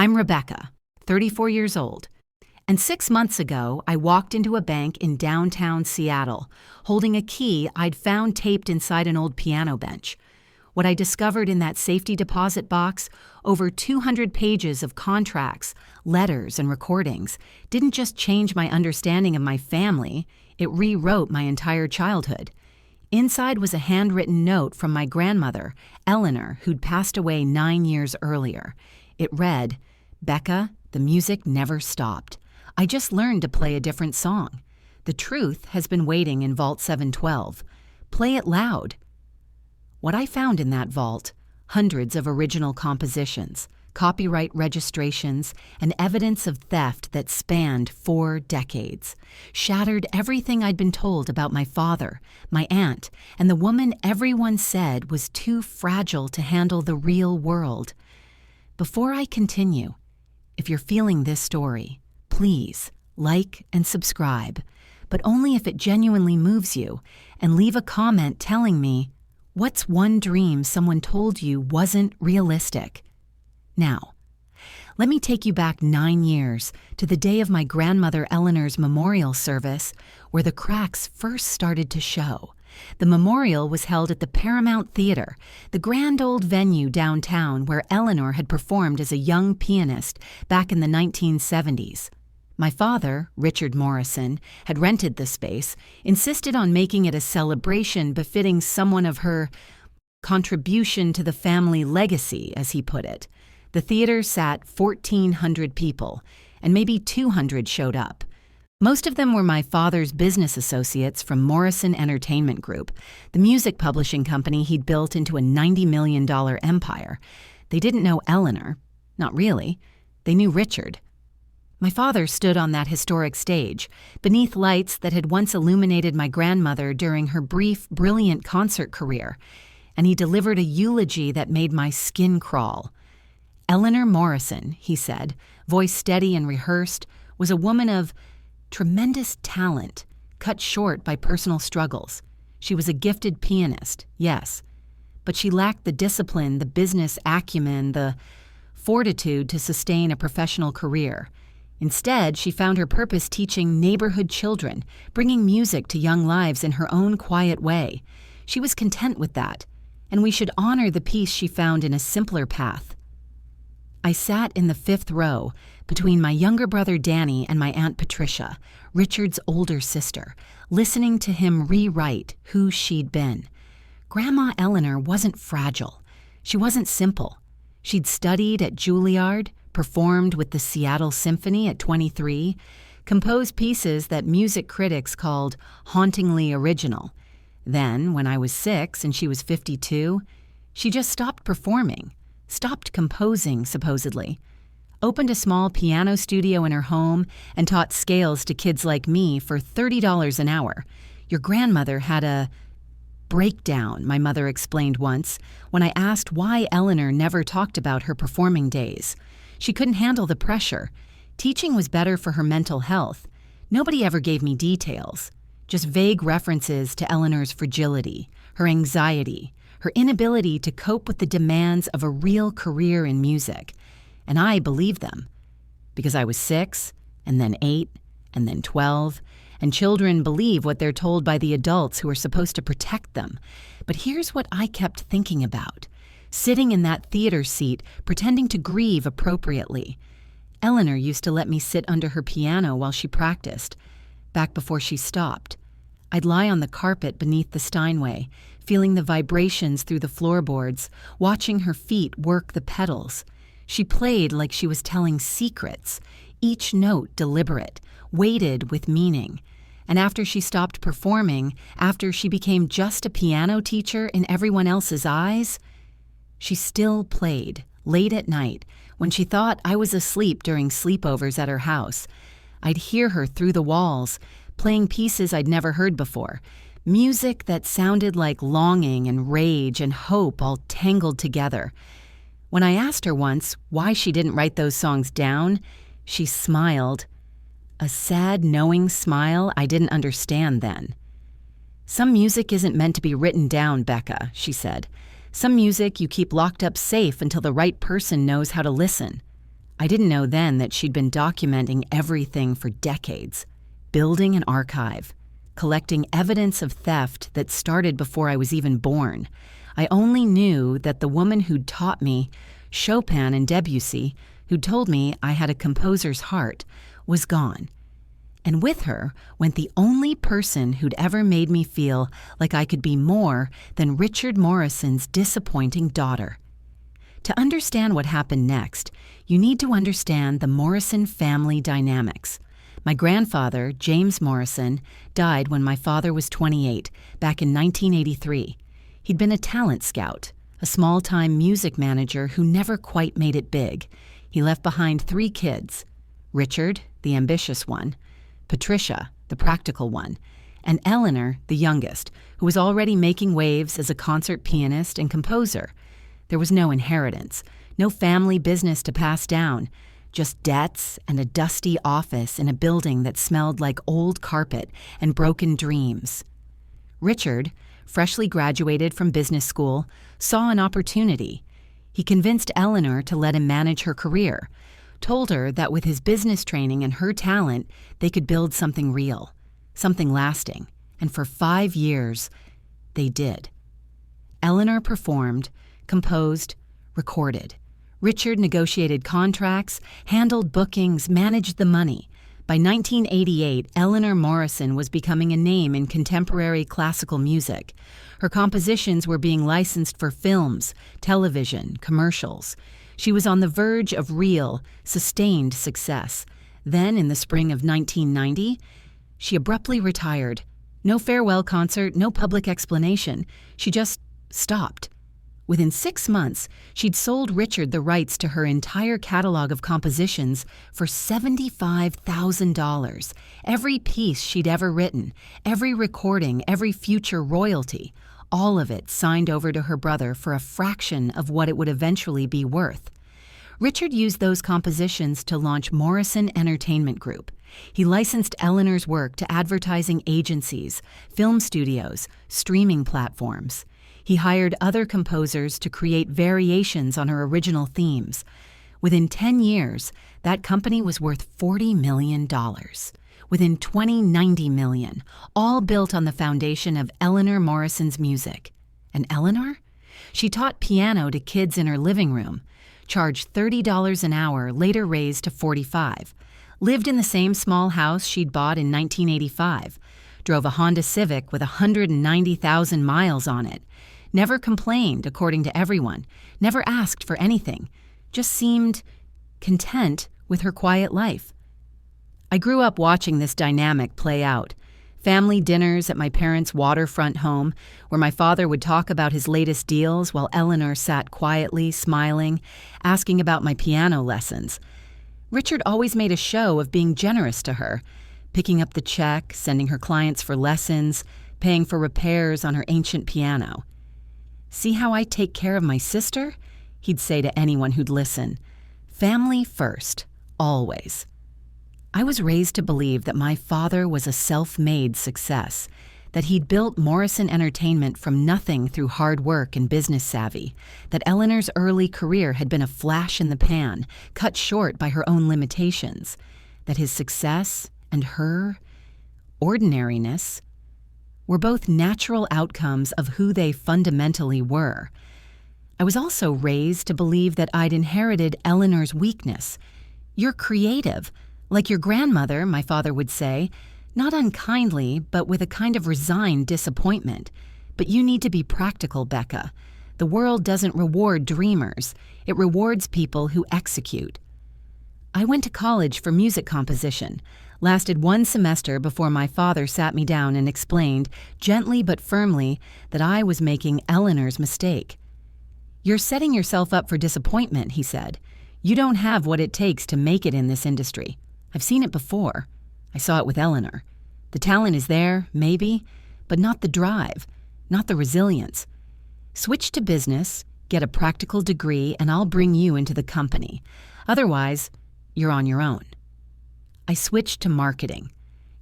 I'm Rebecca, 34 years old, and 6 months ago I walked into a bank in downtown Seattle, holding a key I'd found taped inside an old piano bench. What I discovered in that safety deposit box, over 200 pages of contracts, letters, and recordings, didn't just change my understanding of my family, it rewrote my entire childhood. Inside was a handwritten note from my grandmother, Eleanor, who'd passed away 9 years earlier. It read, "Becca, the music never stopped. I just learned to play a different song. The truth has been waiting in Vault 712. Play it loud." What I found in that vault, hundreds of original compositions, copyright registrations, and evidence of theft that spanned 4 decades, shattered everything I'd been told about my father, my aunt, and the woman everyone said was too fragile to handle the real world. Before I continue, if you're feeling this story, please like and subscribe, but only if it genuinely moves you, and leave a comment telling me, what's one dream someone told you wasn't realistic? Now, let me take you back 9 years to the day of my grandmother Eleanor's memorial service, where the cracks first started to show. The memorial was held at the Paramount Theater, the grand old venue downtown where Eleanor had performed as a young pianist back in the 1970s. My father, Richard Morrison, had rented the space, insisted on making it a celebration befitting someone of her contribution to the family legacy, as he put it. The theater sat 1,400 people, and maybe 200 showed up. Most of them were my father's business associates from Morrison Entertainment Group, the music publishing company he'd built into a $90 million empire. They didn't know Eleanor. Not really. They knew Richard. My father stood on that historic stage, beneath lights that had once illuminated my grandmother during her brief, brilliant concert career, and he delivered a eulogy that made my skin crawl. Eleanor Morrison, he said, voice steady and rehearsed, was a woman of tremendous talent, cut short by personal struggles. She was a gifted pianist, yes, but she lacked the discipline, the business acumen, the fortitude to sustain a professional career. Instead, she found her purpose teaching neighborhood children, bringing music to young lives in her own quiet way. She was content with that, and we should honor the peace she found in a simpler path. I sat in the 5th row between my younger brother Danny and my Aunt Patricia, Richard's older sister, listening to him rewrite who she'd been. Grandma Eleanor wasn't fragile. She wasn't simple. She'd studied at Juilliard, performed with the Seattle Symphony at 23, composed pieces that music critics called hauntingly original. Then, when I was 6 and she was 52, she just stopped performing. Stopped composing, supposedly, opened a small piano studio in her home, and taught scales to kids like me for $30 an hour. Your grandmother had a breakdown, my mother explained once, when I asked why Eleanor never talked about her performing days. She couldn't handle the pressure. Teaching was better for her mental health. Nobody ever gave me details, just vague references to Eleanor's fragility, her anxiety, her inability to cope with the demands of a real career in music. And I believed them, because I was 6, and then 8, and then 12, and children believe what they're told by the adults who are supposed to protect them. But here's what I kept thinking about, sitting in that theater seat, pretending to grieve appropriately. Eleanor used to let me sit under her piano while she practiced, back before she stopped. I'd lie on the carpet beneath the Steinway, feeling the vibrations through the floorboards, watching her feet work the pedals. She played like she was telling secrets, each note deliberate, weighted with meaning. And after she stopped performing, after she became just a piano teacher in everyone else's eyes, she still played, late at night, when she thought I was asleep during sleepovers at her house. I'd hear her through the walls, playing pieces I'd never heard before, music that sounded like longing and rage and hope all tangled together. When I asked her once why she didn't write those songs down, she smiled. A sad, knowing smile I didn't understand then. "Some music isn't meant to be written down, Becca," she said. "Some music you keep locked up safe until the right person knows how to listen." I didn't know then that she'd been documenting everything for decades, building an archive, collecting evidence of theft that started before I was even born. I only knew that the woman who'd taught me Chopin and Debussy, who'd told me I had a composer's heart, was gone. And with her went the only person who'd ever made me feel like I could be more than Richard Morrison's disappointing daughter. To understand what happened next, you need to understand the Morrison family dynamics. My grandfather, James Morrison, died when my father was 28, back in 1983. He'd been a talent scout, a small-time music manager who never quite made it big. He left behind 3 kids: Richard, the ambitious one; Patricia, the practical one; and Eleanor, the youngest, who was already making waves as a concert pianist and composer. There was no inheritance, no family business to pass down, just debts and a dusty office in a building that smelled like old carpet and broken dreams. Richard, freshly graduated from business school, saw an opportunity. He convinced Eleanor to let him manage her career, told her that with his business training and her talent, they could build something real, something lasting, and for 5 years, they did. Eleanor performed, composed, recorded. Richard negotiated contracts, handled bookings, managed the money. By 1988, Eleanor Morrison was becoming a name in contemporary classical music. Her compositions were being licensed for films, television, commercials. She was on the verge of real, sustained success. Then, in the spring of 1990, she abruptly retired. No farewell concert, no public explanation. She just stopped. Within 6 months, she'd sold Richard the rights to her entire catalog of compositions for $75,000. Every piece she'd ever written, every recording, every future royalty, all of it signed over to her brother for a fraction of what it would eventually be worth. Richard used those compositions to launch Morrison Entertainment Group. He licensed Eleanor's work to advertising agencies, film studios, streaming platforms. He hired other composers to create variations on her original themes. Within 10 years, that company was worth $40 million. Within 20, $90 million, all built on the foundation of Eleanor Morrison's music. And Eleanor? She taught piano to kids in her living room, charged $30 an hour, later raised to $45, lived in the same small house she'd bought in 1985, drove a Honda Civic with 190,000 miles on it, never complained, according to everyone, never asked for anything, just seemed content with her quiet life. I grew up watching this dynamic play out. Family dinners at my parents' waterfront home, where my father would talk about his latest deals while Eleanor sat quietly, smiling, asking about my piano lessons. Richard always made a show of being generous to her, picking up the check, sending her clients for lessons, paying for repairs on her ancient piano. "See how I take care of my sister?" he'd say to anyone who'd listen. "Family first, always." I was raised to believe that my father was a self-made success, that he'd built Morrison Entertainment from nothing through hard work and business savvy, that Eleanor's early career had been a flash in the pan, cut short by her own limitations, that his success and her ordinariness were both natural outcomes of who they fundamentally were. I was also raised to believe that I'd inherited Eleanor's weakness. "You're creative, like your grandmother," my father would say, not unkindly, but with a kind of resigned disappointment. "But you need to be practical, Becca. The world doesn't reward dreamers. It rewards people who execute." I went to college for music composition, lasted 1 semester before my father sat me down and explained, gently but firmly, that I was making Eleanor's mistake. "You're setting yourself up for disappointment," he said. "You don't have what it takes to make it in this industry. I've seen it before. I saw it with Eleanor. The talent is there, maybe, but not the drive, not the resilience. Switch to business, get a practical degree, and I'll bring you into the company. Otherwise, you're on your own." I switched to marketing,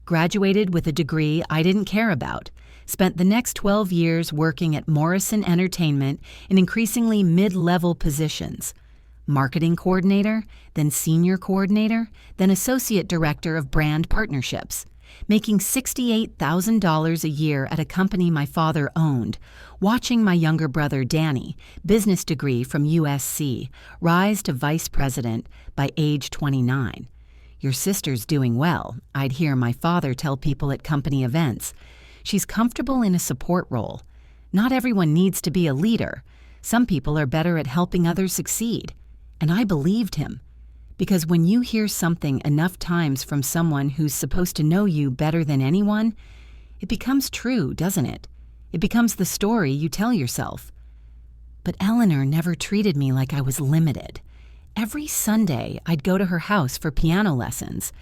graduated with a degree I didn't care about, spent the next 12 years working at Morrison Entertainment in increasingly mid-level positions. marketing coordinator, then senior coordinator, then associate director of brand partnerships, making $68,000 a year at a company my father owned, watching my younger brother Danny, business degree from USC, rise to vice president by age 29. Your sister's doing well, I'd hear my father tell people at company events. She's comfortable in a support role. Not everyone needs to be a leader. Some people are better at helping others succeed. And I believed him. Because when you hear something enough times from someone who's supposed to know you better than anyone, it becomes true, doesn't it? It becomes the story you tell yourself. But Eleanor never treated me like I was limited. Every Sunday, I'd go to her house for piano lessons,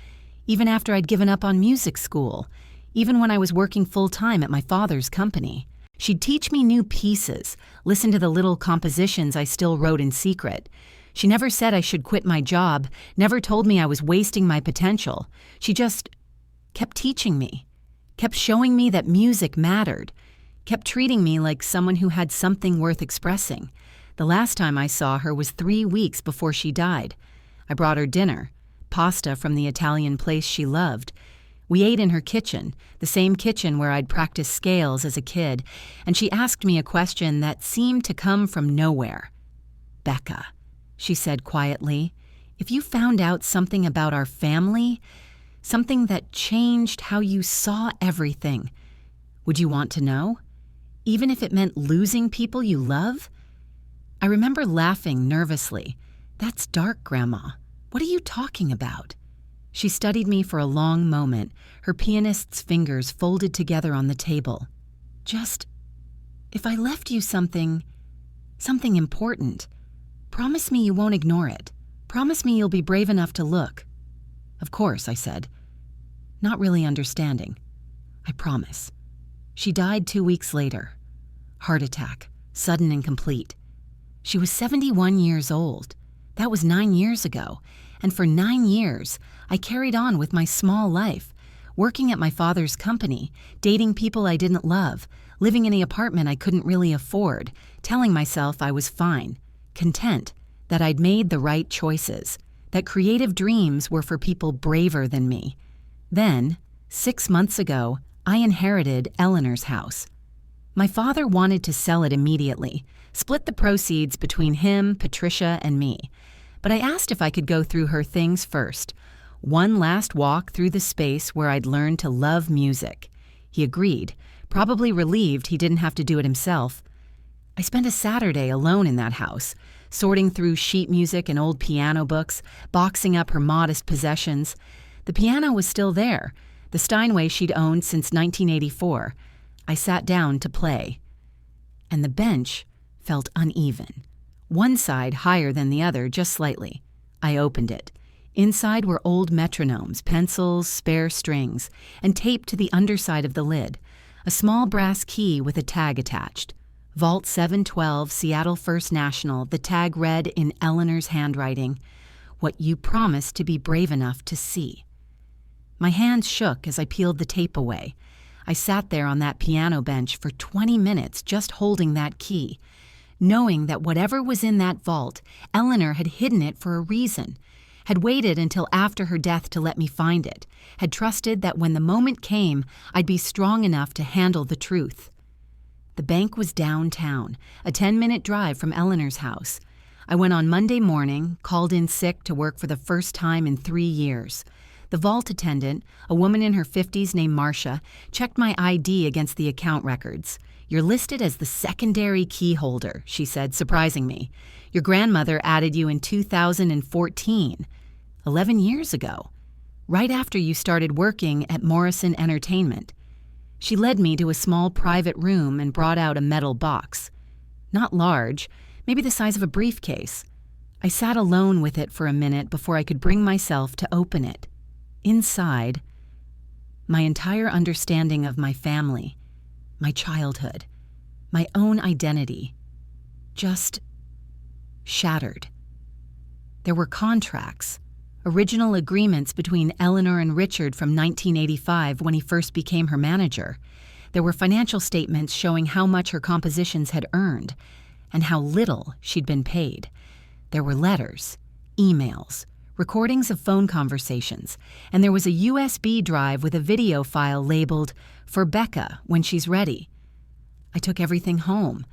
even after I'd given up on music school, even when I was working full-time at my father's company. She'd teach me new pieces, listen to the little compositions I still wrote in secret. She never said I should quit my job, never told me I was wasting my potential. She just kept teaching me, kept showing me that music mattered, kept treating me like someone who had something worth expressing. The last time I saw her was 3 weeks before she died. I brought her dinner, pasta from the Italian place she loved. We ate in her kitchen, the same kitchen where I'd practiced scales as a kid, and she asked me a question that seemed to come from nowhere. "Becca," she said quietly, "if you found out something about our family, something that changed how you saw everything, would you want to know? Even if it meant losing people you love?" I remember laughing nervously. "That's dark, Grandma. What are you talking about?" She studied me for a long moment, her pianist's fingers folded together on the table. "Just, if I left you something important, promise me you won't ignore it. Promise me you'll be brave enough to look." "Of course," I said, not really understanding. "I promise." She died 2 weeks later. Heart attack, sudden and complete. She was 71 years old. That was 9 years ago, and for 9 years, I carried on with my small life, working at my father's company, dating people I didn't love, living in an apartment I couldn't really afford, telling myself I was fine, content, that I'd made the right choices, that creative dreams were for people braver than me. Then, 6 months ago, I inherited Eleanor's house. My father wanted to sell it immediately, split the proceeds between him, Patricia, and me. But I asked if I could go through her things first. One last walk through the space where I'd learned to love music. He agreed, probably relieved he didn't have to do it himself. I spent a Saturday alone in that house, sorting through sheet music and old piano books, boxing up her modest possessions. The piano was still there, the Steinway she'd owned since 1984. I sat down to play. And the bench felt uneven. One side higher than the other, just slightly. I opened it. Inside were old metronomes, pencils, spare strings, and taped to the underside of the lid, a small brass key with a tag attached. Vault 712, Seattle First National, the tag read in Eleanor's handwriting, "What you promised to be brave enough to see." My hands shook as I peeled the tape away. I sat there on that piano bench for 20 minutes just holding that key, knowing that whatever was in that vault, Eleanor had hidden it for a reason, had waited until after her death to let me find it, had trusted that when the moment came, I'd be strong enough to handle the truth. The bank was downtown, a 10-minute drive from Eleanor's house. I went on Monday morning, called in sick to work for the first time in 3 years. The vault attendant, a woman in her 50s named Marcia, checked my ID against the account records. "You're listed as the secondary key holder," she said, surprising me. "Your grandmother added you in 2014, 11 years ago, right after you started working at Morrison Entertainment." She led me to a small private room and brought out a metal box. Not large, maybe the size of a briefcase. I sat alone with it for a minute before I could bring myself to open it. Inside, my entire understanding of my family, my childhood, my own identity, just shattered. There were contracts, original agreements between Eleanor and Richard from 1985 when he first became her manager. There were financial statements showing how much her compositions had earned and how little she'd been paid. There were letters, emails, recordings of phone conversations, and there was a USB drive with a video file labeled, "For Becca, when she's ready." I took everything home,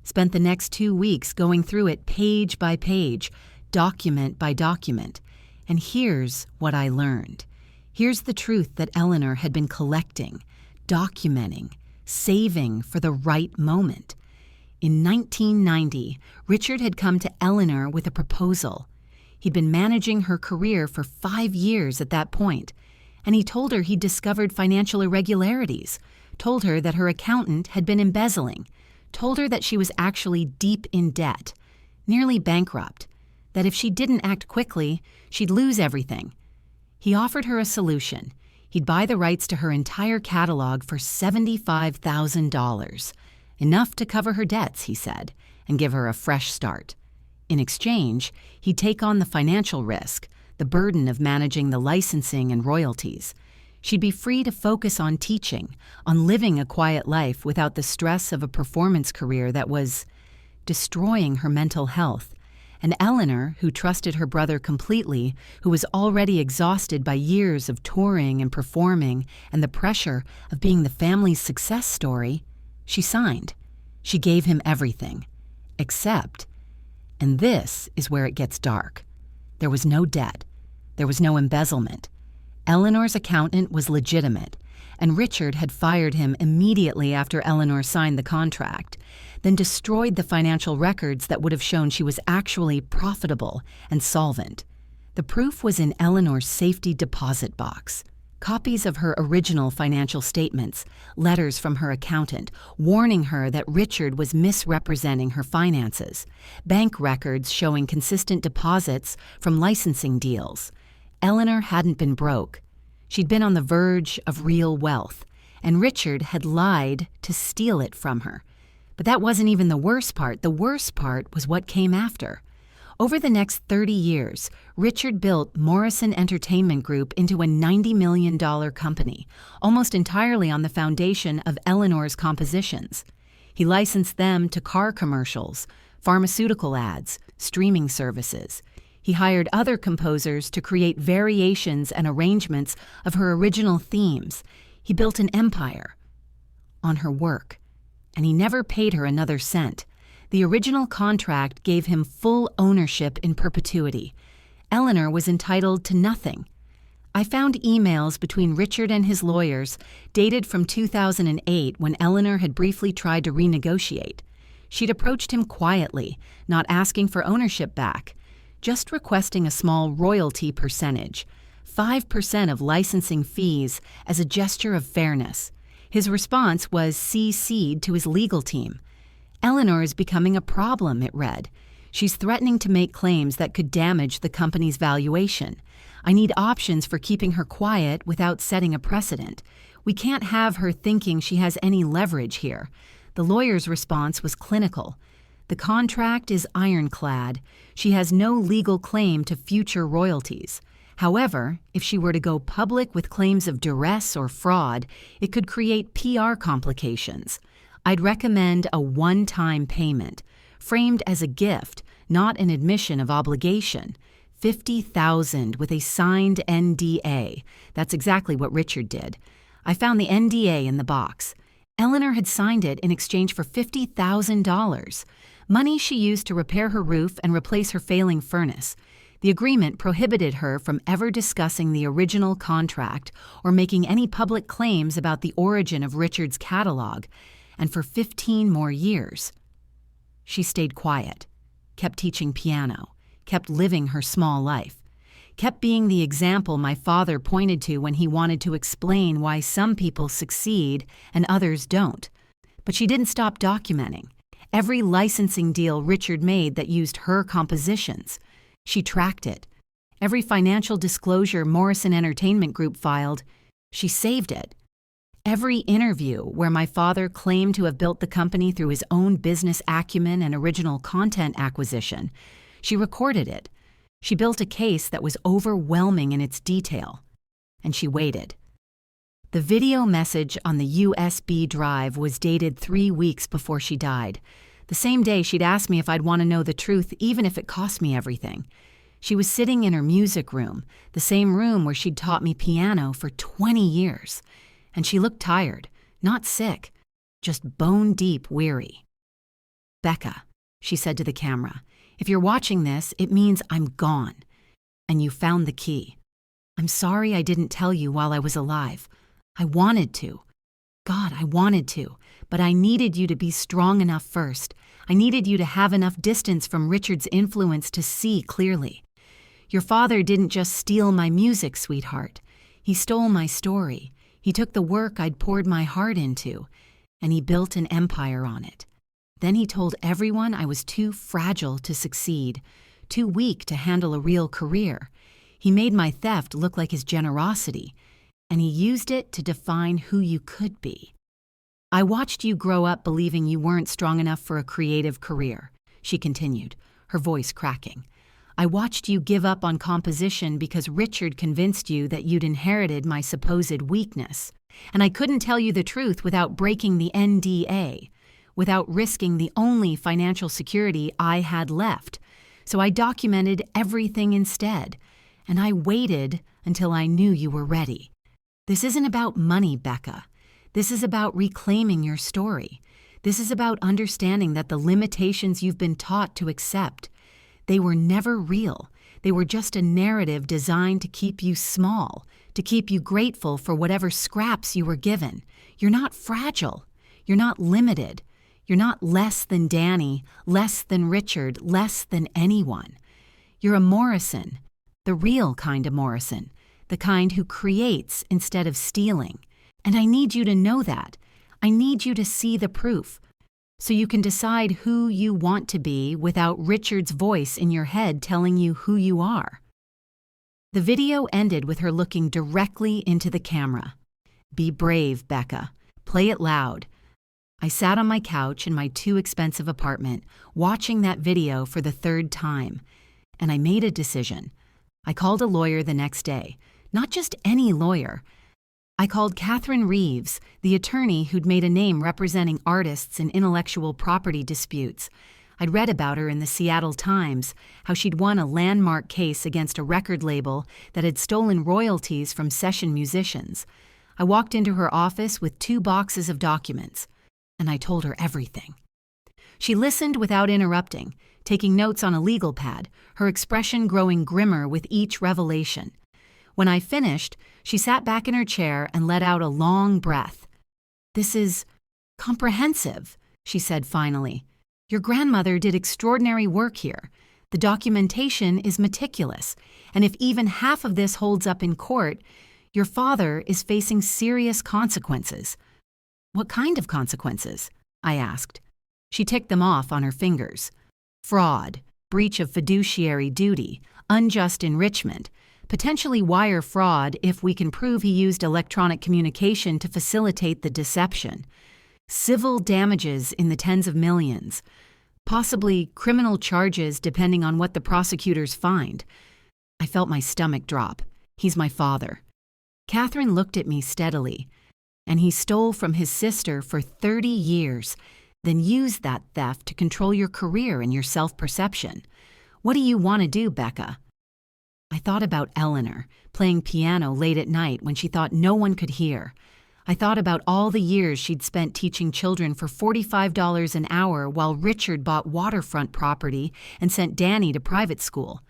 spent the next 2 weeks going through it page by page, document by document, and here's what I learned. Here's the truth that Eleanor had been collecting, documenting, saving for the right moment. In 1990, Richard had come to Eleanor with a proposal. He'd been managing her career for 5 years at that point, and he told her he'd discovered financial irregularities, told her that her accountant had been embezzling, told her that she was actually deep in debt, nearly bankrupt, that if she didn't act quickly, she'd lose everything. He offered her a solution. He'd buy the rights to her entire catalog for $75,000, enough to cover her debts, he said, and give her a fresh start. In exchange, he'd take on the financial risk, the burden of managing the licensing and royalties. She'd be free to focus on teaching, on living a quiet life without the stress of a performance career that was destroying her mental health. And Eleanor, who trusted her brother completely, who was already exhausted by years of touring and performing and the pressure of being the family's success story, she signed. She gave him everything. Except, and this is where it gets dark, there was no debt. There was no embezzlement. Eleanor's accountant was legitimate, and Richard had fired him immediately after Eleanor signed the contract, then destroyed the financial records that would have shown she was actually profitable and solvent. The proof was in Eleanor's safety deposit box. Copies of her original financial statements, letters from her accountant warning her that Richard was misrepresenting her finances, bank records showing consistent deposits from licensing deals. Eleanor hadn't been broke. She'd been on the verge of real wealth, and Richard had lied to steal it from her. But that wasn't even the worst part. The worst part was what came after. Over the next 30 years, Richard built Morrison Entertainment Group into a $90 million company, almost entirely on the foundation of Eleanor's compositions. He licensed them to car commercials, pharmaceutical ads, streaming services. He hired other composers to create variations and arrangements of her original themes. He built an empire on her work, and he never paid her another cent. The original contract gave him full ownership in perpetuity. Eleanor was entitled to nothing. I found emails between Richard and his lawyers dated from 2008 when Eleanor had briefly tried to renegotiate. She'd approached him quietly, not asking for ownership back, just requesting a small royalty percentage, 5% of licensing fees as a gesture of fairness. His response was CC'd to his legal team. Eleanor is becoming a problem, it read. She's threatening to make claims that could damage the company's valuation. I need options for keeping her quiet without setting a precedent. We can't have her thinking she has any leverage here. The lawyer's response was clinical. The contract is ironclad. She has no legal claim to future royalties. However, if she were to go public with claims of duress or fraud, it could create PR complications. I'd recommend a one-time payment, framed as a gift, not an admission of obligation. $50,000 with a signed NDA. That's exactly what Richard did. I found the NDA in the box. Eleanor had signed it in exchange for $50,000, money she used to repair her roof and replace her failing furnace. The agreement prohibited her from ever discussing the original contract or making any public claims about the origin of Richard's catalog, and for 15 more years. She stayed quiet, kept teaching piano, kept living her small life, kept being the example my father pointed to when he wanted to explain why some people succeed and others don't. But she didn't stop documenting every licensing deal Richard made that used her compositions. She tracked it. Every financial disclosure Morrison Entertainment Group filed, she saved it. Every interview where my father claimed to have built the company through his own business acumen and original content acquisition, she recorded it. She built a case that was overwhelming in its detail, and she waited. The video message on the USB drive was dated 3 weeks before she died. The same day, she'd asked me if I'd want to know the truth, even if it cost me everything. She was sitting in her music room, the same room where she'd taught me piano for 20 years. And she looked tired, not sick, just bone-deep weary. "Becca," she said to the camera, "if you're watching this, it means I'm gone. And you found the key. I'm sorry I didn't tell you while I was alive. I wanted to. God, I wanted to. But I needed you to be strong enough first. I needed you to have enough distance from Richard's influence to see clearly. Your father didn't just steal my music, sweetheart. He stole my story. He took the work I'd poured my heart into, and he built an empire on it. Then he told everyone I was too fragile to succeed, too weak to handle a real career. He made my theft look like his generosity, and he used it to define who you could be. I watched you grow up believing you weren't strong enough for a creative career," she continued, her voice cracking. "I watched you give up on composition because Richard convinced you that you'd inherited my supposed weakness. And I couldn't tell you the truth without breaking the NDA, without risking the only financial security I had left. So I documented everything instead, and I waited until I knew you were ready. This isn't about money, Becca. This is about reclaiming your story. This is about understanding that the limitations you've been taught to accept, they were never real. They were just a narrative designed to keep you small, to keep you grateful for whatever scraps you were given. You're not fragile. You're not limited. You're not less than Danny, less than Richard, less than anyone. You're a Morrison, the real kind of Morrison, the kind who creates instead of stealing. And I need you to know that. I need you to see the proof, so you can decide who you want to be without Richard's voice in your head telling you who you are." The video ended with her looking directly into the camera. "Be brave, Becca. Play it loud." I sat on my couch in my too expensive apartment, watching that video for the third time, and I made a decision. I called a lawyer the next day, not just any lawyer. I called Catherine Reeves, the attorney who'd made a name representing artists in intellectual property disputes. I'd read about her in the Seattle Times, how she'd won a landmark case against a record label that had stolen royalties from session musicians. I walked into her office with 2 boxes of documents, and I told her everything. She listened without interrupting, taking notes on a legal pad, her expression growing grimmer with each revelation. When I finished, she sat back in her chair and let out a long breath. "This is comprehensive," she said finally. "Your grandmother did extraordinary work here. The documentation is meticulous, and if even half of this holds up in court, your father is facing serious consequences." "What kind of consequences?" I asked. She ticked them off on her fingers. "Fraud, breach of fiduciary duty, unjust enrichment, potentially wire fraud if we can prove he used electronic communication to facilitate the deception, civil damages in the tens of millions, possibly criminal charges depending on what the prosecutors find." I felt my stomach drop. He's my father. Catherine looked at me steadily. "And he stole from his sister for 30 years, then used that theft to control your career and your self-perception. What do you want to do, Becca?" I thought about Eleanor, playing piano late at night when she thought no one could hear. I thought about all the years she'd spent teaching children for $45 an hour while Richard bought waterfront property and sent Danny to private school.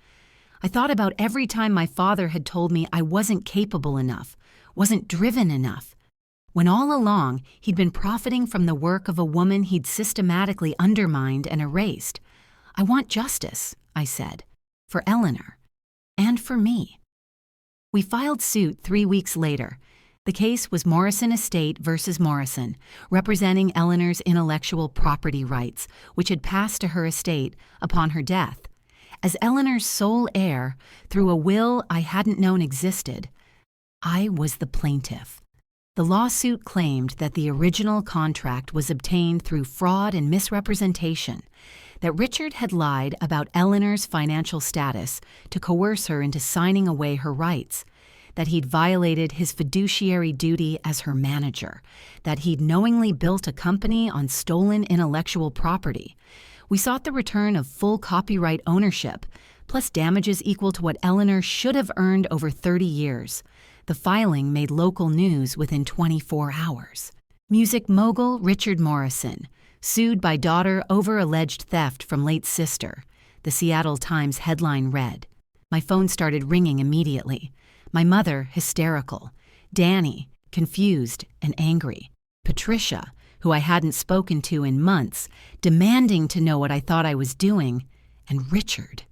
I thought about every time my father had told me I wasn't capable enough, wasn't driven enough, when all along he'd been profiting from the work of a woman he'd systematically undermined and erased. "I want justice," I said, "for Eleanor. And for me." We filed suit 3 weeks later. The case was Morrison Estate versus Morrison, representing Eleanor's intellectual property rights, which had passed to her estate upon her death. As Eleanor's sole heir, through a will I hadn't known existed, I was the plaintiff. The lawsuit claimed that the original contract was obtained through fraud and misrepresentation, that Richard had lied about Eleanor's financial status to coerce her into signing away her rights, that he'd violated his fiduciary duty as her manager, that he'd knowingly built a company on stolen intellectual property. We sought the return of full copyright ownership, plus damages equal to what Eleanor should have earned over 30 years. The filing made local news within 24 hours. Music mogul Richard Morrison, sued by daughter over alleged theft from late sister. The Seattle Times headline read. My phone started ringing immediately. My mother, hysterical. Danny, confused and angry. Patricia, who I hadn't spoken to in months, demanding to know what I thought I was doing. And Richard.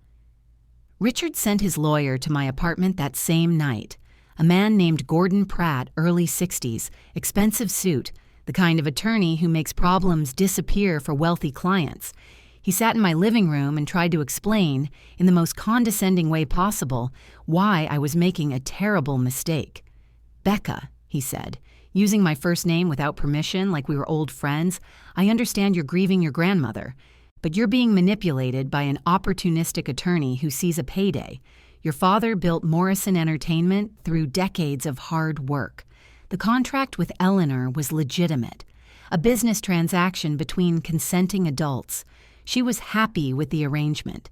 Richard sent his lawyer to my apartment that same night. A man named Gordon Pratt, early 60s, expensive suit, the kind of attorney who makes problems disappear for wealthy clients. He sat in my living room and tried to explain, in the most condescending way possible, why I was making a terrible mistake. Becca, he said, using my first name without permission like we were old friends, I understand you're grieving your grandmother, but you're being manipulated by an opportunistic attorney who sees a payday. Your father built Morrison Entertainment through decades of hard work. The contract with Eleanor was legitimate, a business transaction between consenting adults. She was happy with the arrangement.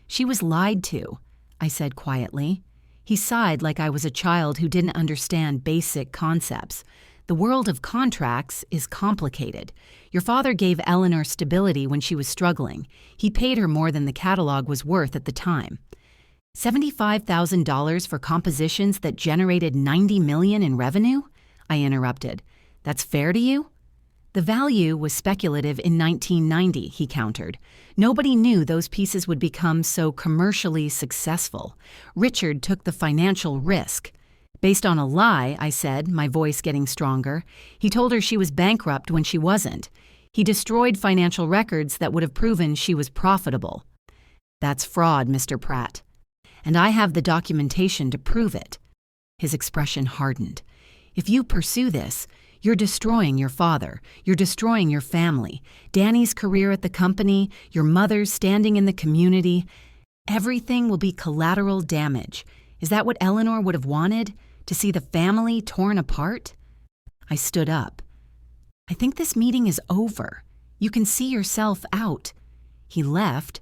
She was lied to, I said quietly. He sighed like I was a child who didn't understand basic concepts. The world of contracts is complicated. Your father gave Eleanor stability when she was struggling. He paid her more than the catalog was worth at the time. $75,000 for compositions that generated $90 million in revenue? I interrupted. That's fair to you? The value was speculative in 1990, he countered. Nobody knew those pieces would become so commercially successful. Richard took the financial risk. Based on a lie, I said, my voice getting stronger. He told her she was bankrupt when she wasn't. He destroyed financial records that would have proven she was profitable. That's fraud, Mr. Pratt. And I have the documentation to prove it. His expression hardened. If you pursue this, you're destroying your father. You're destroying your family. Danny's career at the company, your mother's standing in the community. Everything will be collateral damage. Is that what Eleanor would have wanted? To see the family torn apart? I stood up. I think this meeting is over. You can see yourself out. He left,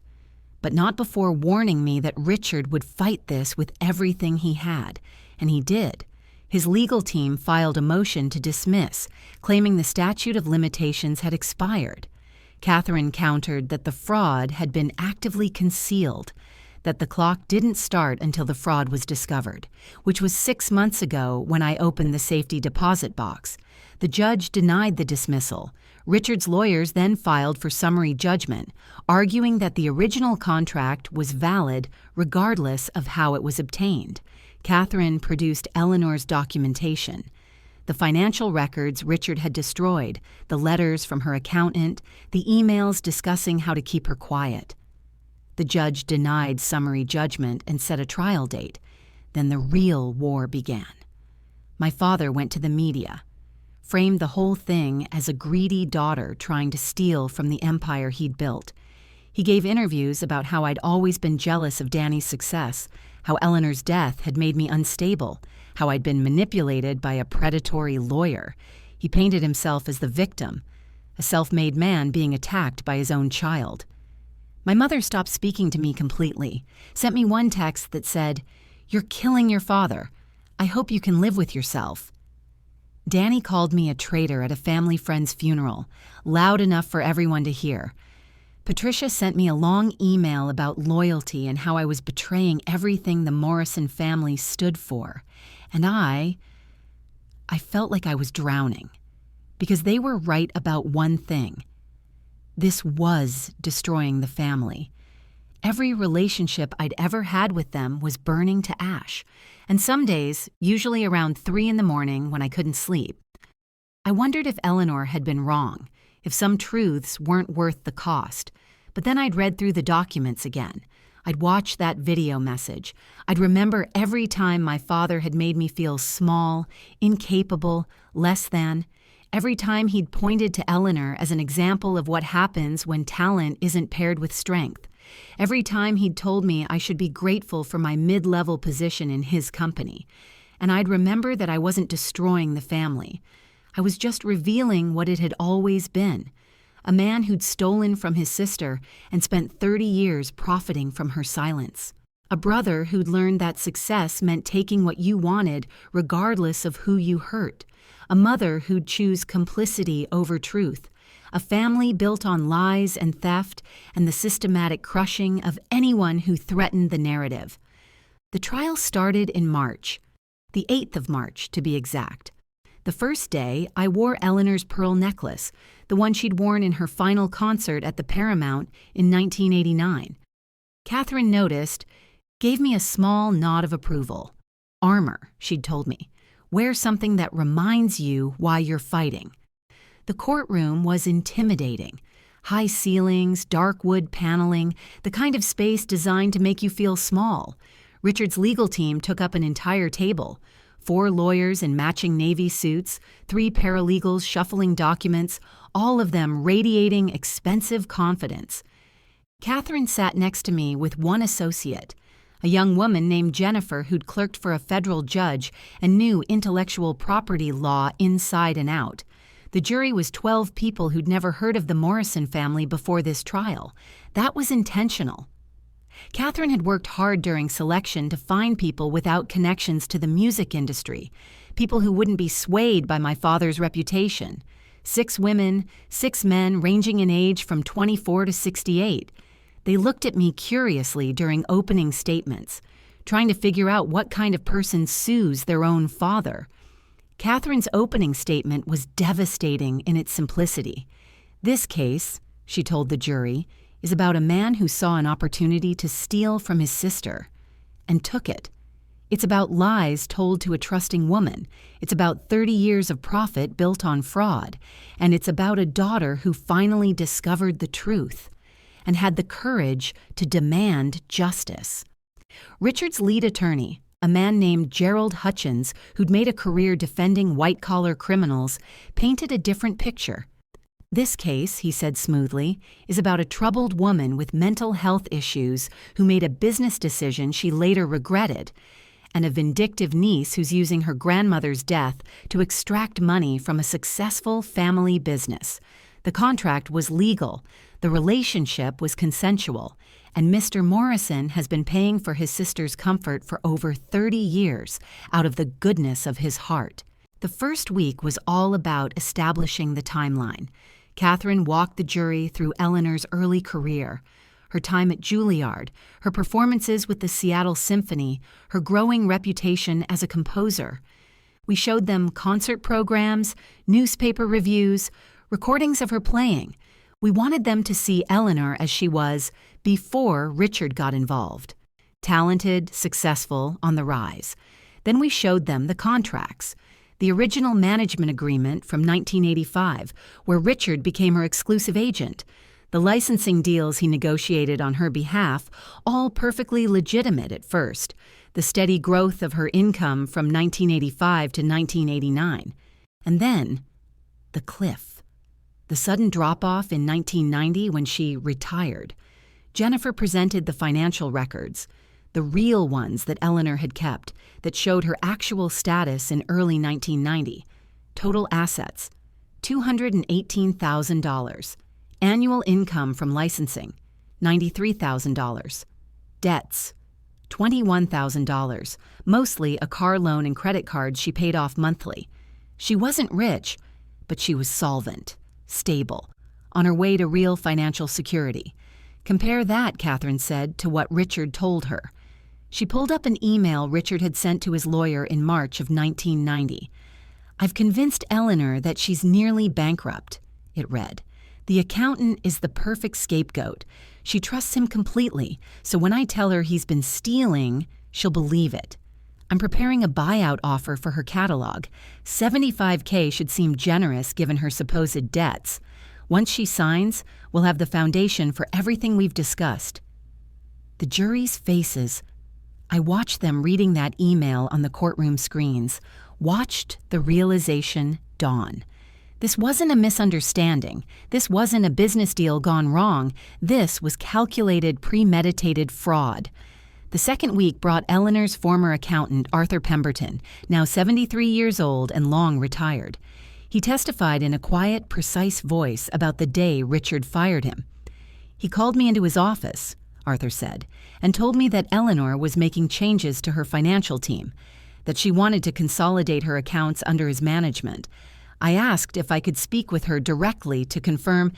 but not before warning me that Richard would fight this with everything he had, and he did. His legal team filed a motion to dismiss, claiming the statute of limitations had expired. Catherine countered that the fraud had been actively concealed, that the clock didn't start until the fraud was discovered, which was 6 months ago when I opened the safety deposit box. The judge denied the dismissal. Richard's lawyers then filed for summary judgment, arguing that the original contract was valid regardless of how it was obtained. Catherine produced Eleanor's documentation. The financial records Richard had destroyed, the letters from her accountant, the emails discussing how to keep her quiet. The judge denied summary judgment and set a trial date. Then the real war began. My father went to the media, framed the whole thing as a greedy daughter trying to steal from the empire he'd built. He gave interviews about how I'd always been jealous of Danny's success, how Eleanor's death had made me unstable, how I'd been manipulated by a predatory lawyer. He painted himself as the victim, a self-made man being attacked by his own child. My mother stopped speaking to me completely, sent me one text that said, "You're killing your father. I hope you can live with yourself." Danny called me a traitor at a family friend's funeral, loud enough for everyone to hear. Patricia sent me a long email about loyalty and how I was betraying everything the Morrison family stood for. And I felt like I was drowning, because they were right about one thing. This was destroying the family. Every relationship I'd ever had with them was burning to ash, and some days, usually around 3 in the morning when I couldn't sleep, I wondered if Eleanor had been wrong, if some truths weren't worth the cost. But then I'd read through the documents again. I'd watch that video message. I'd remember every time my father had made me feel small, incapable, less than. Every time he'd pointed to Eleanor as an example of what happens when talent isn't paired with strength. Every time he'd told me I should be grateful for my mid-level position in his company. and I'd remember that I wasn't destroying the family. I was just revealing what it had always been. A man who'd stolen from his sister and spent 30 years profiting from her silence. A brother who'd learned that success meant taking what you wanted regardless of who you hurt. A mother who'd choose complicity over truth. A family built on lies and theft and the systematic crushing of anyone who threatened the narrative. The trial started in March, the 8th of March to be exact. The first day, I wore Eleanor's pearl necklace, the one she'd worn in her final concert at the Paramount in 1989. Catherine noticed, gave me a small nod of approval. Armor, she'd told me. Wear something that reminds you why you're fighting. The courtroom was intimidating. High ceilings, dark wood paneling, the kind of space designed to make you feel small. Richard's legal team took up an entire table. 4 lawyers in matching navy suits, 3 paralegals shuffling documents, all of them radiating expensive confidence. Catherine sat next to me with one associate, a young woman named Jennifer who'd clerked for a federal judge and knew intellectual property law inside and out. The jury was 12 people who'd never heard of the Morrison family before this trial. That was intentional. Catherine had worked hard during selection to find people without connections to the music industry, people who wouldn't be swayed by my father's reputation. 6 women, 6 men ranging in age from 24 to 68. They looked at me curiously during opening statements, trying to figure out what kind of person sues their own father. Catherine's opening statement was devastating in its simplicity. This case, she told the jury, is about a man who saw an opportunity to steal from his sister and took it. It's about lies told to a trusting woman. It's about 30 years of profit built on fraud. And it's about a daughter who finally discovered the truth and had the courage to demand justice. Richard's lead attorney, a man named Gerald Hutchins, who'd made a career defending white-collar criminals, painted a different picture. This case, he said smoothly, is about a troubled woman with mental health issues who made a business decision she later regretted, and a vindictive niece who's using her grandmother's death to extract money from a successful family business. The contract was legal, the relationship was consensual, and Mr. Morrison has been paying for his sister's comfort for over 30 years out of the goodness of his heart. The first week was all about establishing the timeline. Catherine walked the jury through Eleanor's early career, her time at Juilliard, her performances with the Seattle Symphony, her growing reputation as a composer. We showed them concert programs, newspaper reviews, recordings of her playing. We wanted them to see Eleanor as she was before Richard got involved. Talented, successful, on the rise. Then we showed them the contracts. The original management agreement from 1985, where Richard became her exclusive agent, the licensing deals he negotiated on her behalf, all perfectly legitimate at first, the steady growth of her income from 1985 to 1989. And then, the cliff. The sudden drop-off in 1990 when she retired. Jennifer presented the financial records, the real ones that Eleanor had kept, that showed her actual status in early 1990. Total assets, $218,000. Annual income from licensing, $93,000. Debts, $21,000, mostly a car loan and credit cards she paid off monthly. She wasn't rich, but she was solvent, stable, on her way to real financial security. Compare that, Catherine said, to what Richard told her. She pulled up an email Richard had sent to his lawyer in March of 1990. "I've convinced Eleanor that she's nearly bankrupt," it read. "The accountant is the perfect scapegoat. She trusts him completely, so when I tell her he's been stealing, she'll believe it. I'm preparing a buyout offer for her catalog. $75K should seem generous given her supposed debts. Once she signs, we'll have the foundation for everything we've discussed." The jury's faces. I watched them reading that email on the courtroom screens, watched the realization dawn. This wasn't a misunderstanding. This wasn't a business deal gone wrong. This was calculated, premeditated fraud. The second week brought Eleanor's former accountant, Arthur Pemberton, now 73 years old and long retired. He testified in a quiet, precise voice about the day Richard fired him. "He called me into his office," Arthur said, "and told me that Eleanor was making changes to her financial team, that she wanted to consolidate her accounts under his management. I asked if I could speak with her directly to confirm.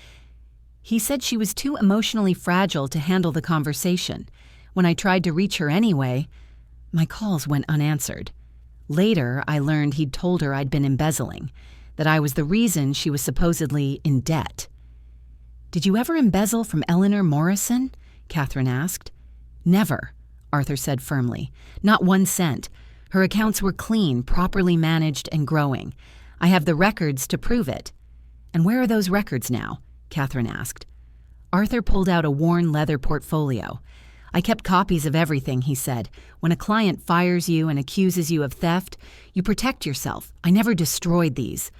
He said she was too emotionally fragile to handle the conversation. When I tried to reach her anyway, my calls went unanswered. Later, I learned he'd told her I'd been embezzling, that I was the reason she was supposedly in debt." "Did you ever embezzle from Eleanor Morrison?" Catherine asked. "Never," Arthur said firmly. "Not 1 cent. Her accounts were clean, properly managed, and growing. I have the records to prove it." "And where are those records now?" Catherine asked. Arthur pulled out a worn leather portfolio. "I kept copies of everything," he said. "When a client fires you and accuses you of theft, you protect yourself. I never destroyed these,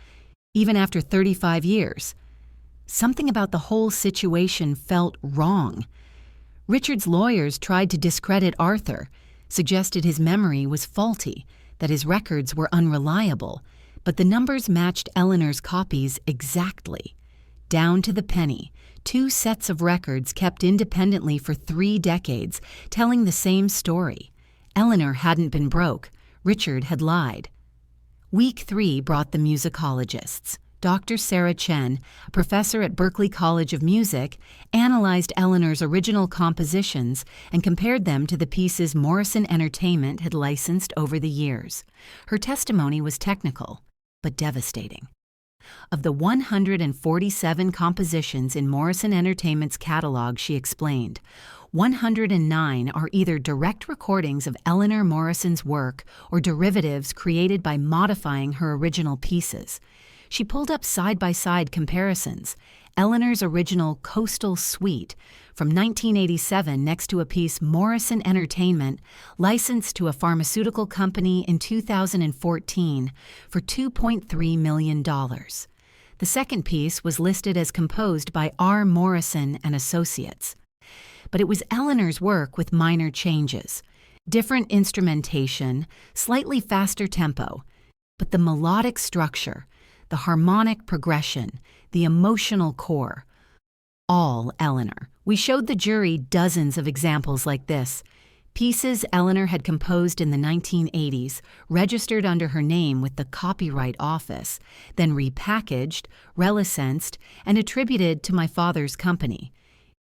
even after 35 years. Something about the whole situation felt wrong. Richard's lawyers tried to discredit Arthur, suggested his memory was faulty, that his records were unreliable, but the numbers matched Eleanor's copies exactly. Down to the penny, 2 sets of records kept independently for 3 decades, telling the same story. Eleanor hadn't been broke. Richard had lied. Week 3 brought the musicologists. Dr. Sarah Chen, a professor at Berklee College of Music, analyzed Eleanor's original compositions and compared them to the pieces Morrison Entertainment had licensed over the years. Her testimony was technical, but devastating. Of the 147 compositions in Morrison Entertainment's catalog, she explained, 109 are either direct recordings of Eleanor Morrison's work or derivatives created by modifying her original pieces. She pulled up side-by-side comparisons. Eleanor's original Coastal Suite from 1987 next to a piece Morrison Entertainment licensed to a pharmaceutical company in 2014 for $2.3 million. The second piece was listed as composed by R. Morrison and Associates. But it was Eleanor's work with minor changes. Different instrumentation, slightly faster tempo, but the melodic structure, the harmonic progression, the emotional core, all Eleanor. We showed the jury dozens of examples like this. Pieces Eleanor had composed in the 1980s, registered under her name with the Copyright Office, then repackaged, relicensed, and attributed to my father's company.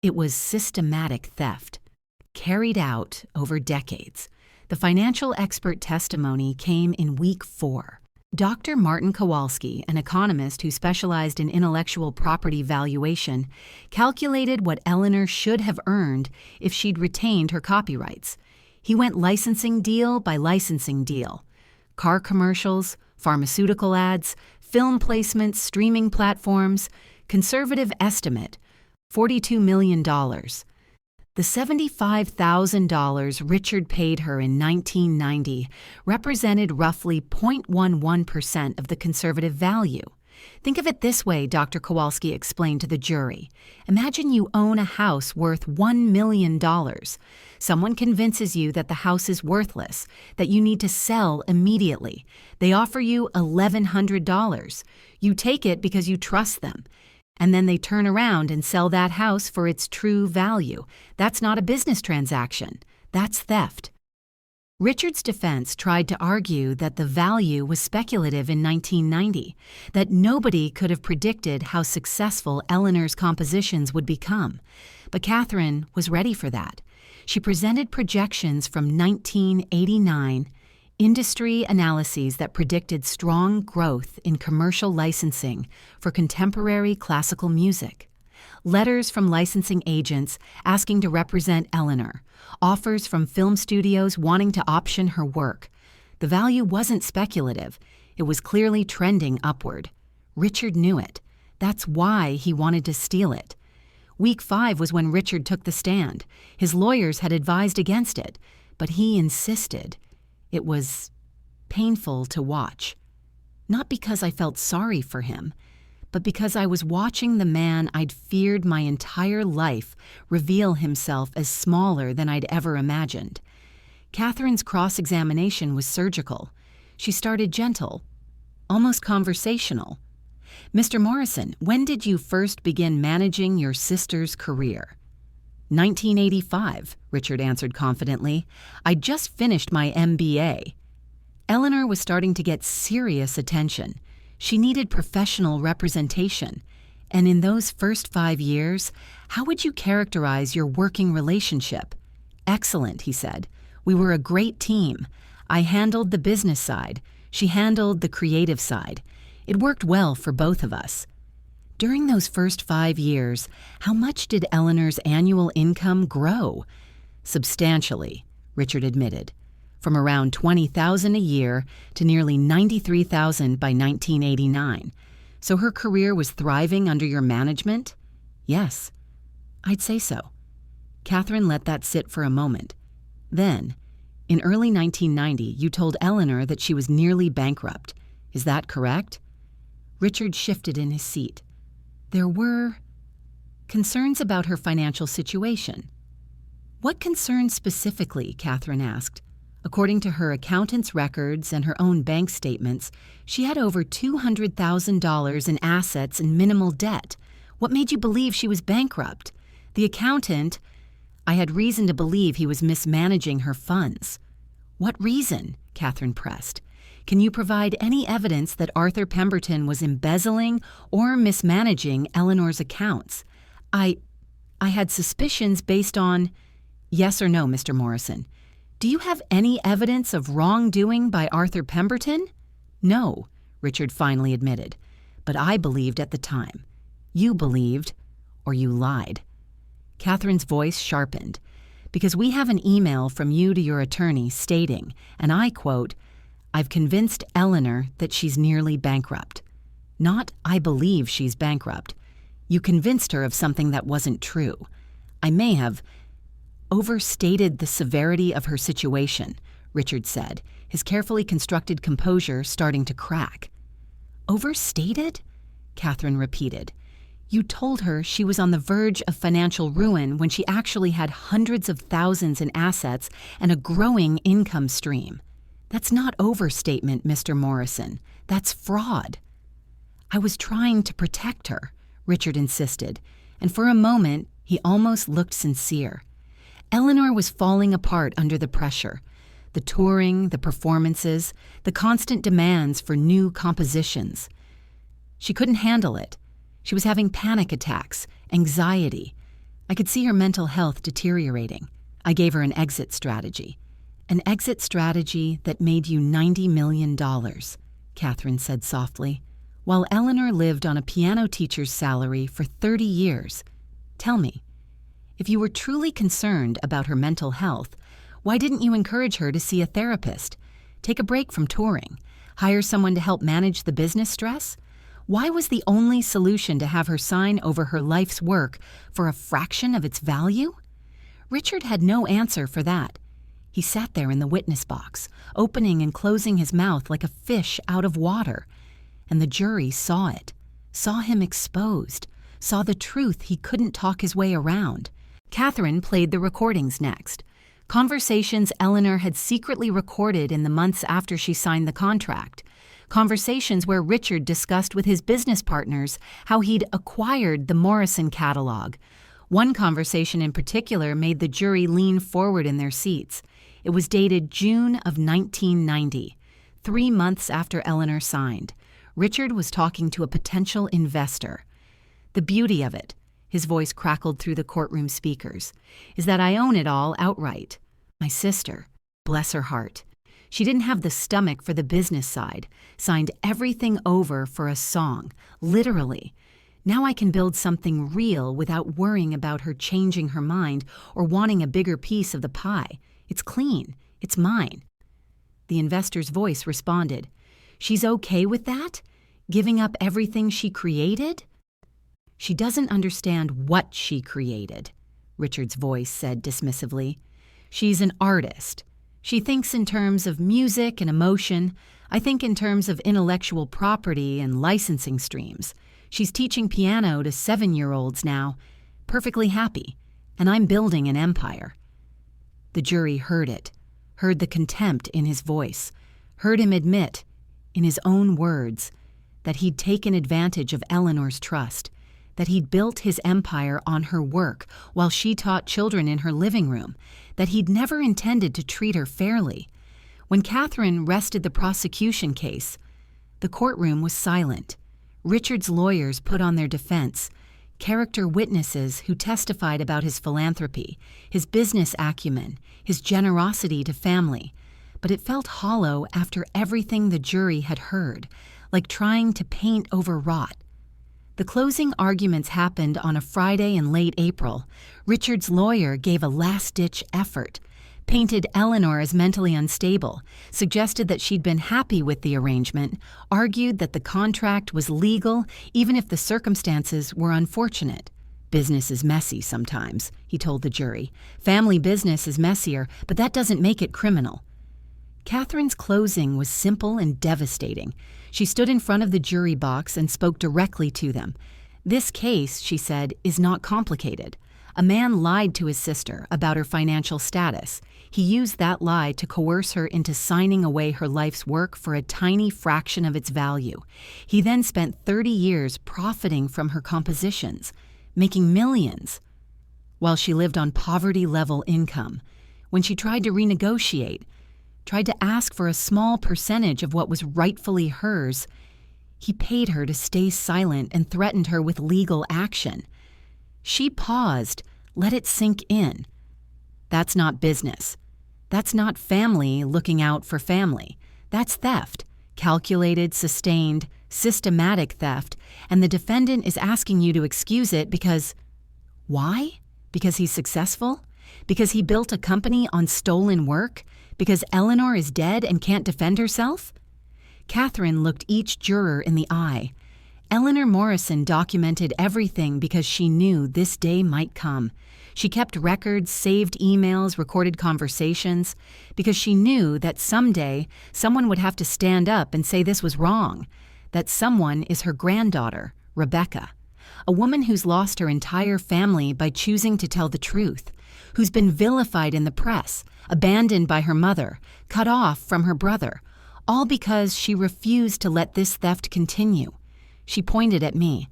It was systematic theft, carried out over decades. The financial expert testimony came in week 4. Dr. Martin Kowalski, an economist who specialized in intellectual property valuation, calculated what Eleanor should have earned if she'd retained her copyrights. He went licensing deal by licensing deal. Car commercials, pharmaceutical ads, film placements, streaming platforms, conservative estimate, $42 million. The $75,000 Richard paid her in 1990 represented roughly 0.11% of the conservative value. Think of it this way, Dr. Kowalski explained to the jury. Imagine you own a house worth $1 million. Someone convinces you that the house is worthless, that you need to sell immediately. They offer you $1,100. You take it because you trust them. And then they turn around and sell that house for its true value. That's not a business transaction. That's theft. Richard's defense tried to argue that the value was speculative in 1990, that nobody could have predicted how successful Eleanor's compositions would become. But Catherine was ready for that. She presented projections from 1989, industry analyses that predicted strong growth in commercial licensing for contemporary classical music, letters from licensing agents asking to represent Eleanor, offers from film studios wanting to option her work. The value wasn't speculative. It was clearly trending upward. Richard knew it. That's why he wanted to steal it. Week 5 was when Richard took the stand. His lawyers had advised against it, but he insisted. It was painful to watch, not because I felt sorry for him, but because I was watching the man I'd feared my entire life reveal himself as smaller than I'd ever imagined. Catherine's cross-examination was surgical. She started gentle, almost conversational. "Mr. Morrison, when did you first begin managing your sister's career?" 1985, Richard answered confidently. "I'd just finished my MBA. Eleanor was starting to get serious attention. She needed professional representation. And in those first 5 years, how would you characterize your working relationship?" "Excellent," he said. "We were a great team. I handled the business side. She handled the creative side. It worked well for both of us." During those first 5 years, how much did Eleanor's annual income grow? "Substantially," Richard admitted. "From around $20,000 a year to nearly $93,000 by 1989. So her career was thriving under your management?" "Yes, I'd say so." Catherine let that sit for a moment. "Then, in early 1990, you told Eleanor that she was nearly bankrupt. Is that correct?" Richard shifted in his seat. "There were concerns about her financial situation." "What concerns specifically?" Catherine asked. According to her accountant's records and her own bank statements, she had over $200,000 in assets and minimal debt. What made you believe she was bankrupt? The accountant, "I had reason to believe he was mismanaging her funds." "What reason?" Catherine pressed. "Can you provide any evidence that Arthur Pemberton was embezzling or mismanaging Eleanor's accounts?" I had suspicions based on—" "Yes or no, Mr. Morrison? Do you have any evidence of wrongdoing by Arthur Pemberton?" "No," Richard finally admitted. "But I believed at the time. You believed, or you lied." Catherine's voice sharpened. "Because we have an email from you to your attorney stating, and I quote, 'I've convinced Eleanor that she's nearly bankrupt.' Not, 'I believe she's bankrupt.' You convinced her of something that wasn't true. I may have overstated the severity of her situation," Richard said, his carefully constructed composure starting to crack. "Overstated?" Catherine repeated. "You told her she was on the verge of financial ruin when she actually had hundreds of thousands in assets and a growing income stream. That's not overstatement, Mr. Morrison. That's fraud." "I was trying to protect her," Richard insisted, and for a moment he almost looked sincere. Eleanor was falling apart under the pressure. The touring, the performances, the constant demands for new compositions. She couldn't handle it. She was having panic attacks, anxiety. I could see her mental health deteriorating. I gave her an exit strategy. "An exit strategy that made you $90 million, Catherine said softly, "while Eleanor lived on a piano teacher's salary for 30 years. Tell me, if you were truly concerned about her mental health, why didn't you encourage her to see a therapist, take a break from touring, hire someone to help manage the business stress? Why was the only solution to have her sign over her life's work for a fraction of its value?" Richard had no answer for that. He sat there in the witness box, opening and closing his mouth like a fish out of water. And the jury saw it, saw him exposed, saw the truth he couldn't talk his way around. Catherine played the recordings next. Conversations Eleanor had secretly recorded in the months after she signed the contract. Conversations where Richard discussed with his business partners how he'd acquired the Morrison catalog. One conversation in particular made the jury lean forward in their seats. It was dated June of 1990, 3 months after Eleanor signed. Richard was talking to a potential investor. "The beauty of it," his voice crackled through the courtroom speakers, "is that I own it all outright. My sister, bless her heart, she didn't have the stomach for the business side, signed everything over for a song, literally. Now I can build something real without worrying about her changing her mind or wanting a bigger piece of the pie. It's clean. It's mine." The investor's voice responded. "She's okay with that? Giving up everything she created?" "She doesn't understand what she created," Richard's voice said dismissively. "She's an artist. She thinks in terms of music and emotion. I think in terms of intellectual property and licensing streams. She's teaching piano to 7-year-olds now, perfectly happy, and I'm building an empire." The jury heard it, heard the contempt in his voice, heard him admit, in his own words, that he'd taken advantage of Eleanor's trust, that he'd built his empire on her work while she taught children in her living room, that he'd never intended to treat her fairly. When Catherine rested the prosecution case, the courtroom was silent. Richard's lawyers put on their defense, character witnesses who testified about his philanthropy, his business acumen, his generosity to family. But it felt hollow after everything the jury had heard, like trying to paint over rot. The closing arguments happened on a Friday in late April. Richard's lawyer gave a last-ditch effort, painted Eleanor as mentally unstable, suggested that she'd been happy with the arrangement, argued that the contract was legal even if the circumstances were unfortunate. Business is messy sometimes, he told the jury. Family business is messier, but that doesn't make it criminal. Catherine's closing was simple and devastating. She stood in front of the jury box and spoke directly to them. This case, she said, is not complicated. A man lied to his sister about her financial status. He used that lie to coerce her into signing away her life's work for a tiny fraction of its value. He then spent 30 years profiting from her compositions, making millions, while she lived on poverty-level income. When she tried to renegotiate, tried to ask for a small percentage of what was rightfully hers, he paid her to stay silent and threatened her with legal action. She paused, let it sink in. That's not business. That's not family looking out for family. That's theft, calculated, sustained, systematic theft, and the defendant is asking you to excuse it because... Why? Because he's successful? Because he built a company on stolen work? Because Eleanor is dead and can't defend herself? Catherine looked each juror in the eye. Eleanor Morrison documented everything because she knew this day might come. She kept records, saved emails, recorded conversations, because she knew that someday someone would have to stand up and say this was wrong. That someone is her granddaughter, Rebecca, a woman who's lost her entire family by choosing to tell the truth, who's been vilified in the press, abandoned by her mother, cut off from her brother, all because she refused to let this theft continue. She pointed at me.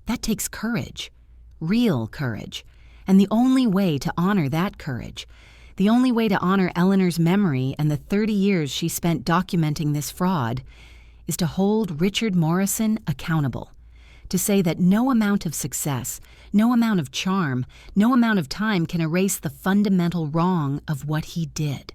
That takes courage, real courage, and the only way to honor that courage, the only way to honor Eleanor's memory and the 30 years she spent documenting this fraud, is to hold Richard Morrison accountable, to say that no amount of success, no amount of charm, no amount of time can erase the fundamental wrong of what he did.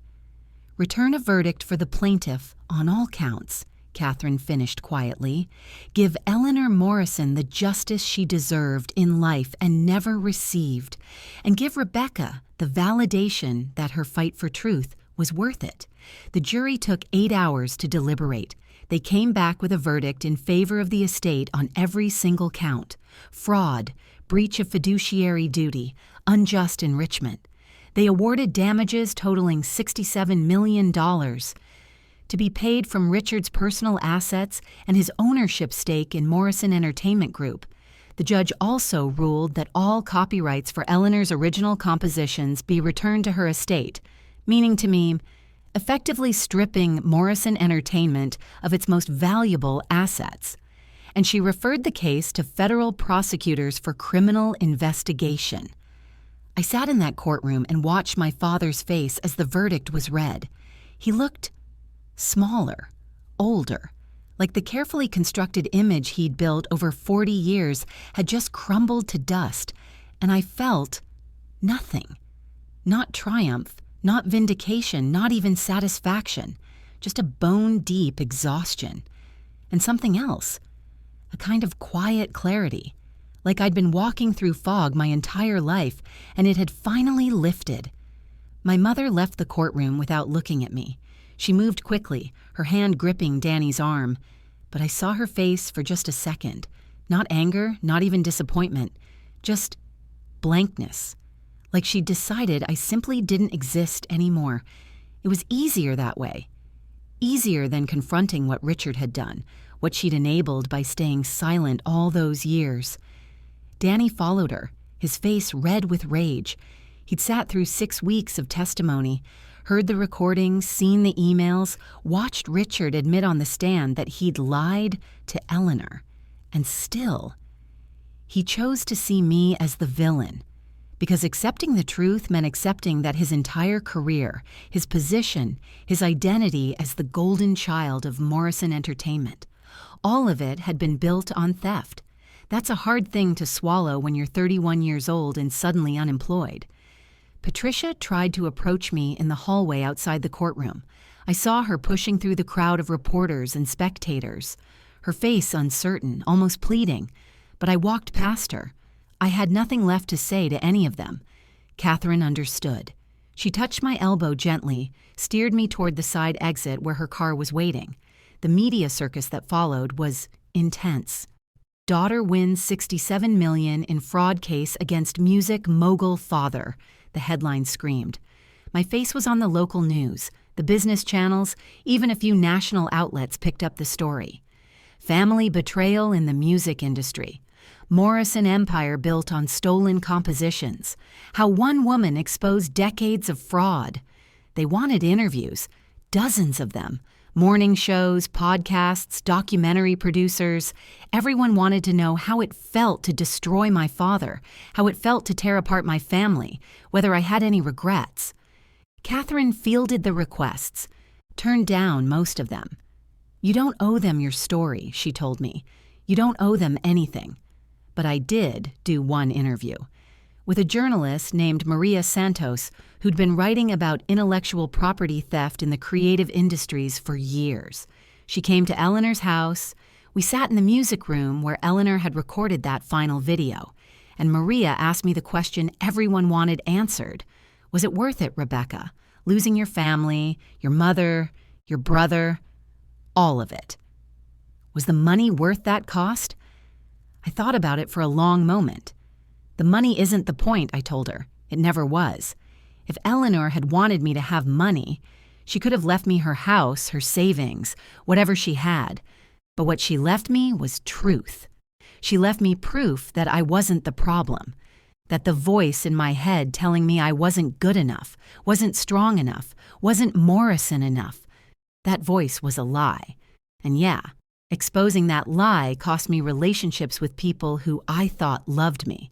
Return a verdict for the plaintiff on all counts, Catherine finished quietly. Give Eleanor Morrison the justice she deserved in life and never received, and give Rebecca the validation that her fight for truth was worth it. The jury took 8 hours to deliberate. They came back with a verdict in favor of the estate on every single count: fraud, breach of fiduciary duty, unjust enrichment. They awarded damages totaling $67 million to be paid from Richard's personal assets and his ownership stake in Morrison Entertainment Group. The judge also ruled that all copyrights for Eleanor's original compositions be returned to her estate, meaning to me, effectively stripping Morrison Entertainment of its most valuable assets. And she referred the case to federal prosecutors for criminal investigation. I sat in that courtroom and watched my father's face as the verdict was read. He looked smaller, older, like the carefully constructed image he'd built over 40 years had just crumbled to dust, and I felt nothing. Not triumph, not vindication, not even satisfaction, just a bone-deep exhaustion. And something else, a kind of quiet clarity, like I'd been walking through fog my entire life and it had finally lifted. My mother left the courtroom without looking at me. She moved quickly, her hand gripping Danny's arm, but I saw her face for just a second. Not anger, not even disappointment, just blankness. Like she'd decided I simply didn't exist anymore. It was easier that way. Easier than confronting what Richard had done, what she'd enabled by staying silent all those years. Danny followed her, his face red with rage. He'd sat through 6 weeks of testimony, heard the recordings, seen the emails, watched Richard admit on the stand that he'd lied to Eleanor. And still, he chose to see me as the villain, because accepting the truth meant accepting that his entire career, his position, his identity as the golden child of Morrison Entertainment, all of it had been built on theft. That's a hard thing to swallow when you're 31 years old and suddenly unemployed. Patricia tried to approach me in the hallway outside the courtroom. I saw her pushing through the crowd of reporters and spectators, her face uncertain, almost pleading, but I walked past her. I had nothing left to say to any of them. Catherine understood. She touched my elbow gently, steered me toward the side exit where her car was waiting. The media circus that followed was intense. Daughter wins $67 million in fraud case against music mogul father, the headline screamed. My face was on the local news, the business channels, even a few national outlets picked up the story. Family betrayal in the music industry. Morrison empire built on stolen compositions. How one woman exposed decades of fraud. They wanted interviews, dozens of them. Morning shows, podcasts, documentary producers. Everyone wanted to know how it felt to destroy my father, how it felt to tear apart my family, whether I had any regrets. Catherine fielded the requests, turned down most of them. You don't owe them your story, she told me. You don't owe them anything. But I did do one interview with a journalist named Maria Santos who'd been writing about intellectual property theft in the creative industries for years. She came to Eleanor's house. We sat in the music room where Eleanor had recorded that final video, and Maria asked me the question everyone wanted answered. Was it worth it, Rebecca? Losing your family, your mother, your brother, all of it. Was the money worth that cost? I thought about it for a long moment. The money isn't the point, I told her. It never was. If Eleanor had wanted me to have money, she could have left me her house, her savings, whatever she had. But what she left me was truth. She left me proof that I wasn't the problem, that the voice in my head telling me I wasn't good enough, wasn't strong enough, wasn't Morrison enough, that voice was a lie. And yeah, exposing that lie cost me relationships with people who I thought loved me.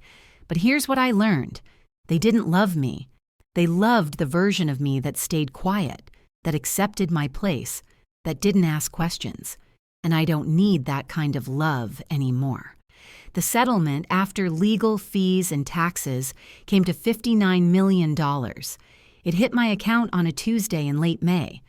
But here's what I learned. They didn't love me. They loved the version of me that stayed quiet, that accepted my place, that didn't ask questions. And I don't need that kind of love anymore. The settlement, after legal fees and taxes, came to $59 million. It hit my account on a Tuesday in late May,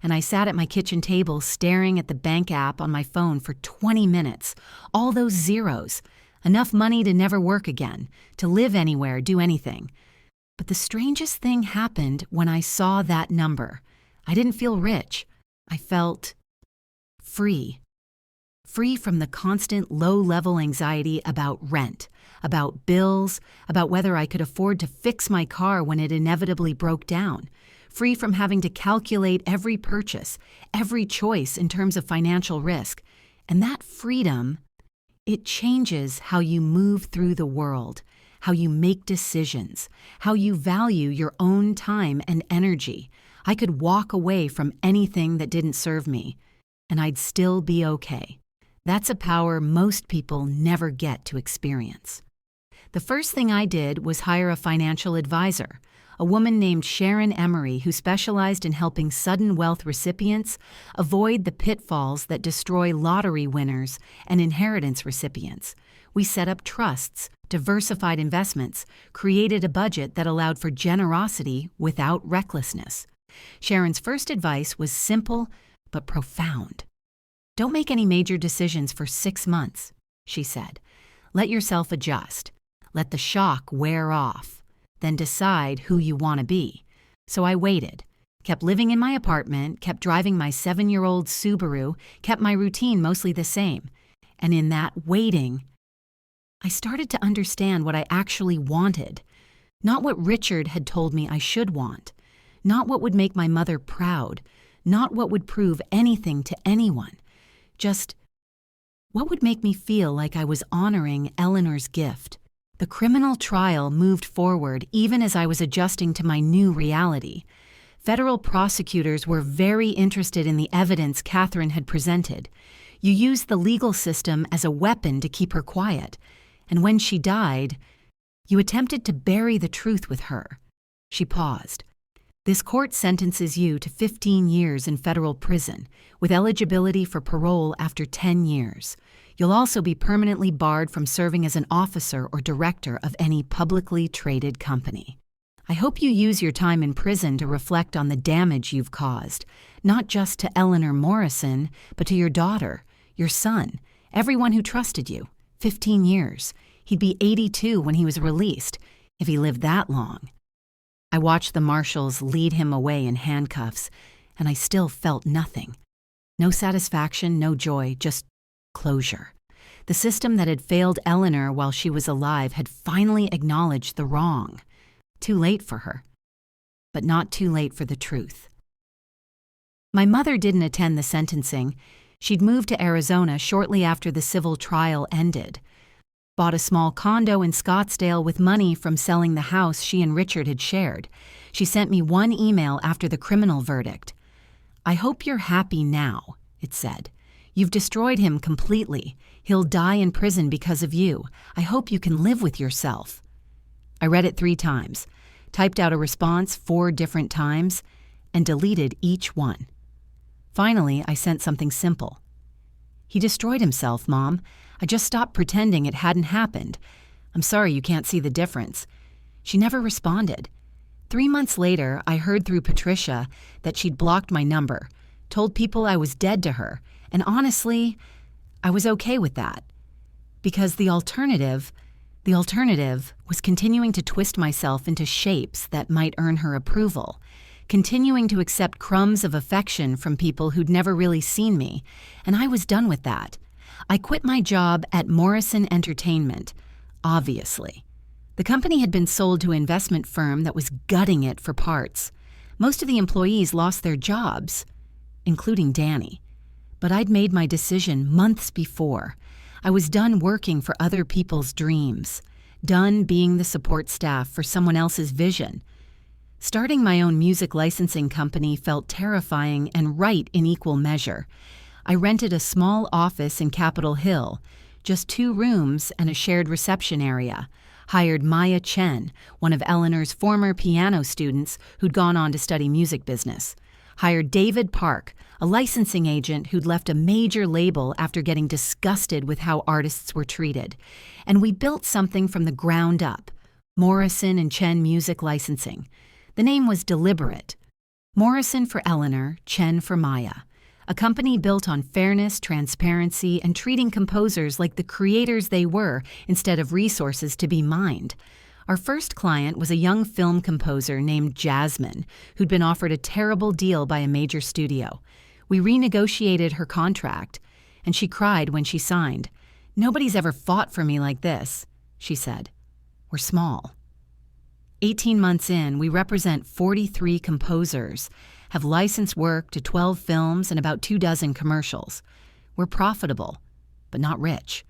and I sat at my kitchen table staring at the bank app on my phone for 20 minutes, all those zeros. Enough money to never work again, to live anywhere, do anything. But the strangest thing happened when I saw that number. I didn't feel rich. I felt free. Free from the constant low-level anxiety about rent, about bills, about whether I could afford to fix my car when it inevitably broke down. Free from having to calculate every purchase, every choice in terms of financial risk. And that freedom, it changes how you move through the world, how you make decisions, how you value your own time and energy. I could walk away from anything that didn't serve me, and I'd still be okay. That's a power most people never get to experience. The first thing I did was hire a financial advisor, a woman named Sharon Emery who specialized in helping sudden wealth recipients avoid the pitfalls that destroy lottery winners and inheritance recipients. We set up trusts, diversified investments, created a budget that allowed for generosity without recklessness. Sharon's first advice was simple but profound. Don't make any major decisions for 6 months, she said. Let yourself adjust. Let the shock wear off. Then decide who you want to be. So I waited, kept living in my apartment, kept driving my 7-year-old Subaru, kept my routine mostly the same. And in that waiting, I started to understand what I actually wanted. Not what Richard had told me I should want. Not what would make my mother proud. Not what would prove anything to anyone. Just what would make me feel like I was honoring Eleanor's gift. The criminal trial moved forward even as I was adjusting to my new reality. Federal prosecutors were very interested in the evidence Catherine had presented. You used the legal system as a weapon to keep her quiet, and when she died, you attempted to bury the truth with her. She paused. This court sentences you to 15 years in federal prison, with eligibility for parole after 10 years. You'll also be permanently barred from serving as an officer or director of any publicly traded company. I hope you use your time in prison to reflect on the damage you've caused, not just to Eleanor Morrison, but to your daughter, your son, everyone who trusted you. 15 years. He'd be 82 when he was released, if he lived that long. I watched the marshals lead him away in handcuffs, and I still felt nothing. No satisfaction, no joy, just closure. The system that had failed Eleanor while she was alive had finally acknowledged the wrong. Too late for her, but not too late for the truth. My mother didn't attend the sentencing. She'd moved to Arizona shortly after the civil trial ended. Bought a small condo in Scottsdale with money from selling the house she and Richard had shared. She sent me one email after the criminal verdict. "I hope you're happy now," it said. "You've destroyed him completely. He'll die in prison because of you. I hope you can live with yourself." I read it 3 times, typed out a response 4 different times, and deleted each one. Finally, I sent something simple. "He destroyed himself, Mom. I just stopped pretending it hadn't happened. I'm sorry you can't see the difference." She never responded. 3 months later, I heard through Patricia that she'd blocked my number, told people I was dead to her, and honestly, I was okay with that. Because the alternative was continuing to twist myself into shapes that might earn her approval, continuing to accept crumbs of affection from people who'd never really seen me, and I was done with that. I quit my job at Morrison Entertainment, obviously. The company had been sold to an investment firm that was gutting it for parts. Most of the employees lost their jobs, including Danny. But I'd made my decision months before. I was done working for other people's dreams, done being the support staff for someone else's vision. Starting my own music licensing company felt terrifying and right in equal measure. I rented a small office in Capitol Hill, just 2 rooms and a shared reception area, hired Maya Chen, one of Eleanor's former piano students who'd gone on to study music business, hired David Park, a licensing agent who'd left a major label after getting disgusted with how artists were treated, and we built something from the ground up, Morrison and Chen Music Licensing. The name was deliberate. Morrison for Eleanor, Chen for Maya. A company built on fairness, transparency, and treating composers like the creators they were instead of resources to be mined. Our first client was a young film composer named Jasmine, who'd been offered a terrible deal by a major studio. We renegotiated her contract, and she cried when she signed. "Nobody's ever fought for me like this," she said. "We're small." 18 months in, we represent 43 composers, have licensed work to 12 films and about 24 commercials. We're profitable, but not rich,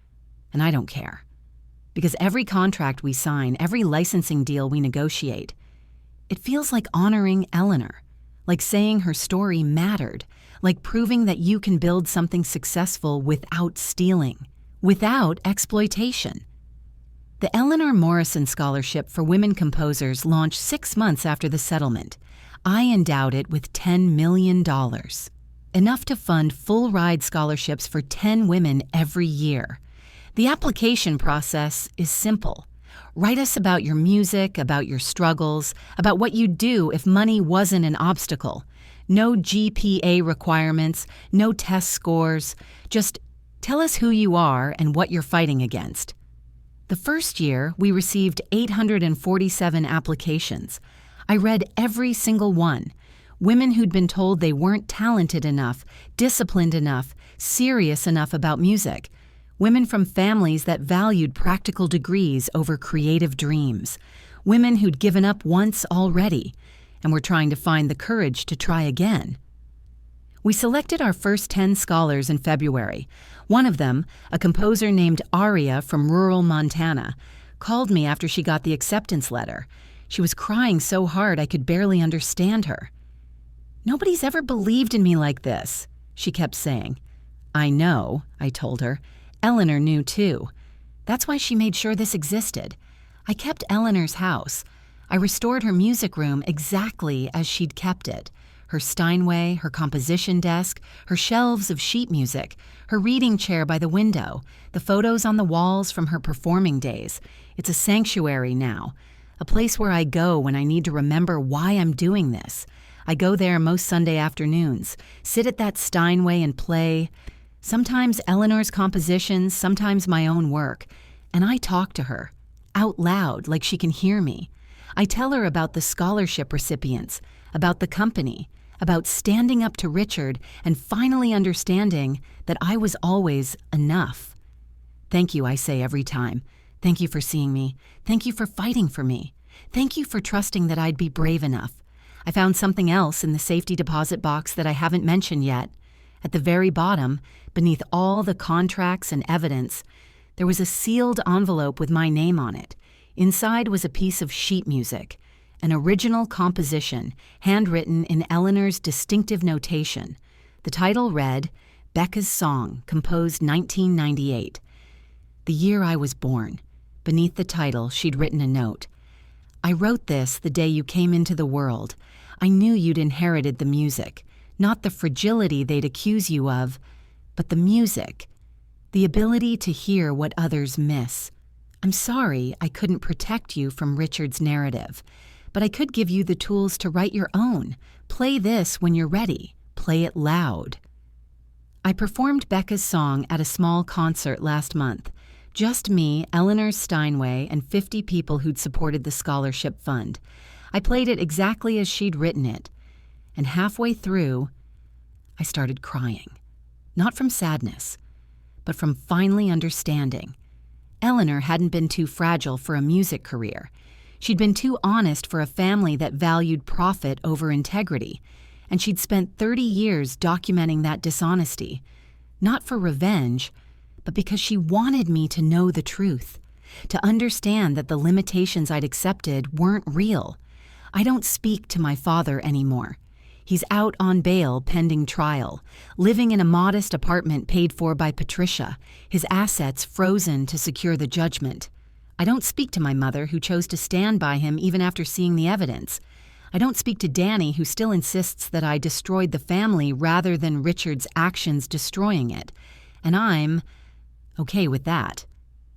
and I don't care. Because every contract we sign, every licensing deal we negotiate, it feels like honoring Eleanor, like saying her story mattered, like proving that you can build something successful without stealing, without exploitation. The Eleanor Morrison Scholarship for Women Composers launched 6 months after the settlement. I endowed it with $10 million, enough to fund full-ride scholarships for 10 women every year. The application process is simple. Write us about your music, about your struggles, about what you'd do if money wasn't an obstacle. No GPA requirements, no test scores. Just tell us who you are and what you're fighting against. The first year, we received 847 applications. I read every single one. Women who'd been told they weren't talented enough, disciplined enough, serious enough about music. Women from families that valued practical degrees over creative dreams. Women who'd given up once already and were trying to find the courage to try again. We selected our first 10 scholars in February. One of them, a composer named Aria from rural Montana, called me after she got the acceptance letter. She was crying so hard I could barely understand her. "Nobody's ever believed in me like this," she kept saying. "I know," I told her. "Eleanor knew too. That's why she made sure this existed. I kept Eleanor's house. I restored her music room exactly as she'd kept it. Her Steinway, her composition desk, her shelves of sheet music, her reading chair by the window, the photos on the walls from her performing days. It's a sanctuary now, a place where I go when I need to remember why I'm doing this. I go there most Sunday afternoons, sit at that Steinway and play. Sometimes Eleanor's compositions, sometimes my own work. And I talk to her, out loud, like she can hear me. I tell her about the scholarship recipients, about the company, about standing up to Richard and finally understanding that I was always enough. Thank you, I say every time. Thank you for seeing me. Thank you for fighting for me. Thank you for trusting that I'd be brave enough. I found something else in the safety deposit box that I haven't mentioned yet. At the very bottom, beneath all the contracts and evidence, there was a sealed envelope with my name on it. Inside was a piece of sheet music, an original composition, handwritten in Eleanor's distinctive notation. The title read, Becca's Song, composed 1998. The year I was born. Beneath the title, she'd written a note. I wrote this the day you came into the world. I knew you'd inherited the music, not the fragility they'd accuse you of, but the music, the ability to hear what others miss. I'm sorry I couldn't protect you from Richard's narrative, but I could give you the tools to write your own. Play this when you're ready. Play it loud. I performed Becca's song at a small concert last month. Just me, Eleanor Steinway, and 50 people who'd supported the scholarship fund. I played it exactly as she'd written it. And halfway through, I started crying. Not from sadness, but from finally understanding. Eleanor hadn't been too fragile for a music career. She'd been too honest for a family that valued profit over integrity, and she'd spent 30 years documenting that dishonesty, not for revenge, but because she wanted me to know the truth, to understand that the limitations I'd accepted weren't real. I don't speak to my father anymore. He's out on bail pending trial, living in a modest apartment paid for by Patricia, his assets frozen to secure the judgment. I don't speak to my mother, who chose to stand by him even after seeing the evidence. I don't speak to Danny, who still insists that I destroyed the family rather than Richard's actions destroying it. And I'm okay with that.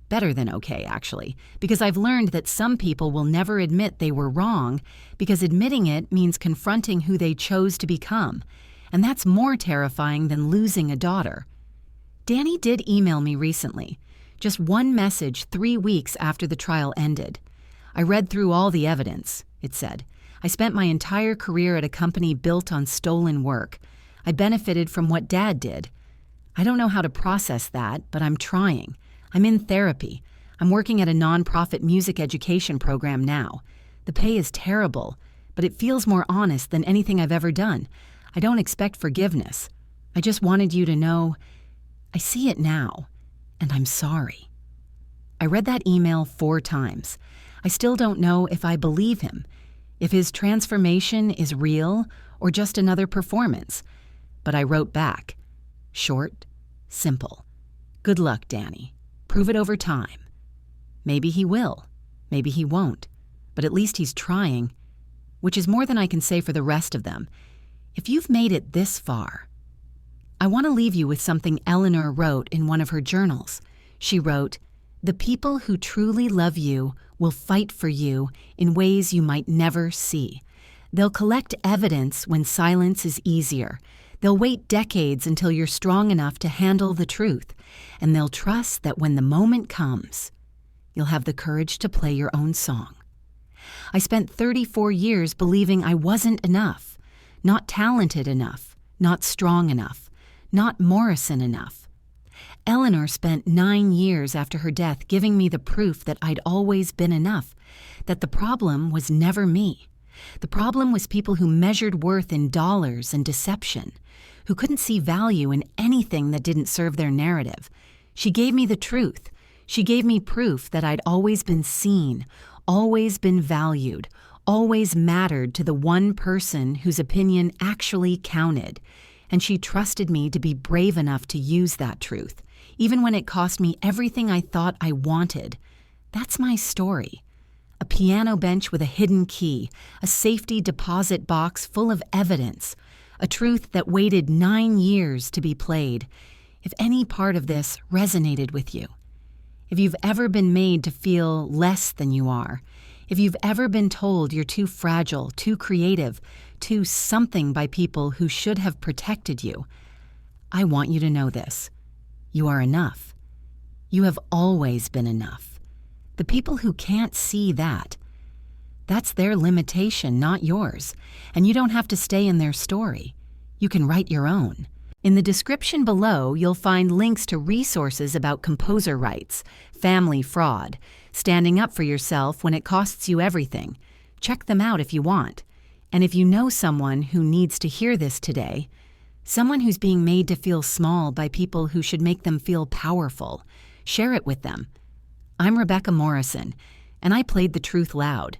Better than okay, actually, because I've learned that some people will never admit they were wrong because admitting it means confronting who they chose to become, and that's more terrifying than losing a daughter. Danny did email me recently, just one message 3 weeks after the trial ended. I read through all the evidence, it said. I spent my entire career at a company built on stolen work. I benefited from what Dad did. I don't know how to process that, but I'm trying. I'm in therapy. I'm working at a nonprofit music education program now. The pay is terrible, but it feels more honest than anything I've ever done. I don't expect forgiveness. I just wanted you to know, I see it now, and I'm sorry. I read that email 4 times. I still don't know if I believe him, if his transformation is real or just another performance. But I wrote back, short, simple. Good luck, Danny. Prove it over time. Maybe he will. Maybe he won't. But at least he's trying, which is more than I can say for the rest of them. If you've made it this far, I want to leave you with something Eleanor wrote in one of her journals. She wrote, "The people who truly love you will fight for you in ways you might never see. They'll collect evidence when silence is easier. They'll wait decades until you're strong enough to handle the truth, and they'll trust that when the moment comes, you'll have the courage to play your own song." I spent 34 years believing I wasn't enough, not talented enough, not strong enough, not Morrison enough. Eleanor spent 9 years after her death giving me the proof that I'd always been enough, that the problem was never me. The problem was people who measured worth in dollars and deception, who couldn't see value in anything that didn't serve their narrative. She gave me the truth. She gave me proof that I'd always been seen, always been valued, always mattered to the one person whose opinion actually counted, and she trusted me to be brave enough to use that truth, even when it cost me everything I thought I wanted. That's my story. A piano bench with a hidden key, a safety deposit box full of evidence, a truth that waited 9 years to be played. If any part of this resonated with you, if you've ever been made to feel less than you are, if you've ever been told you're too fragile, too creative, too something by people who should have protected you, I want you to know this. You are enough. You have always been enough. The people who can't see that, that's their limitation, not yours, and you don't have to stay in their story. You can write your own. In the description below, you'll find links to resources about composer rights, family fraud, standing up for yourself when it costs you everything. Check them out if you want. And if you know someone who needs to hear this today, someone who's being made to feel small by people who should make them feel powerful, share it with them. I'm Rebecca Morrison, and I played the truth loud.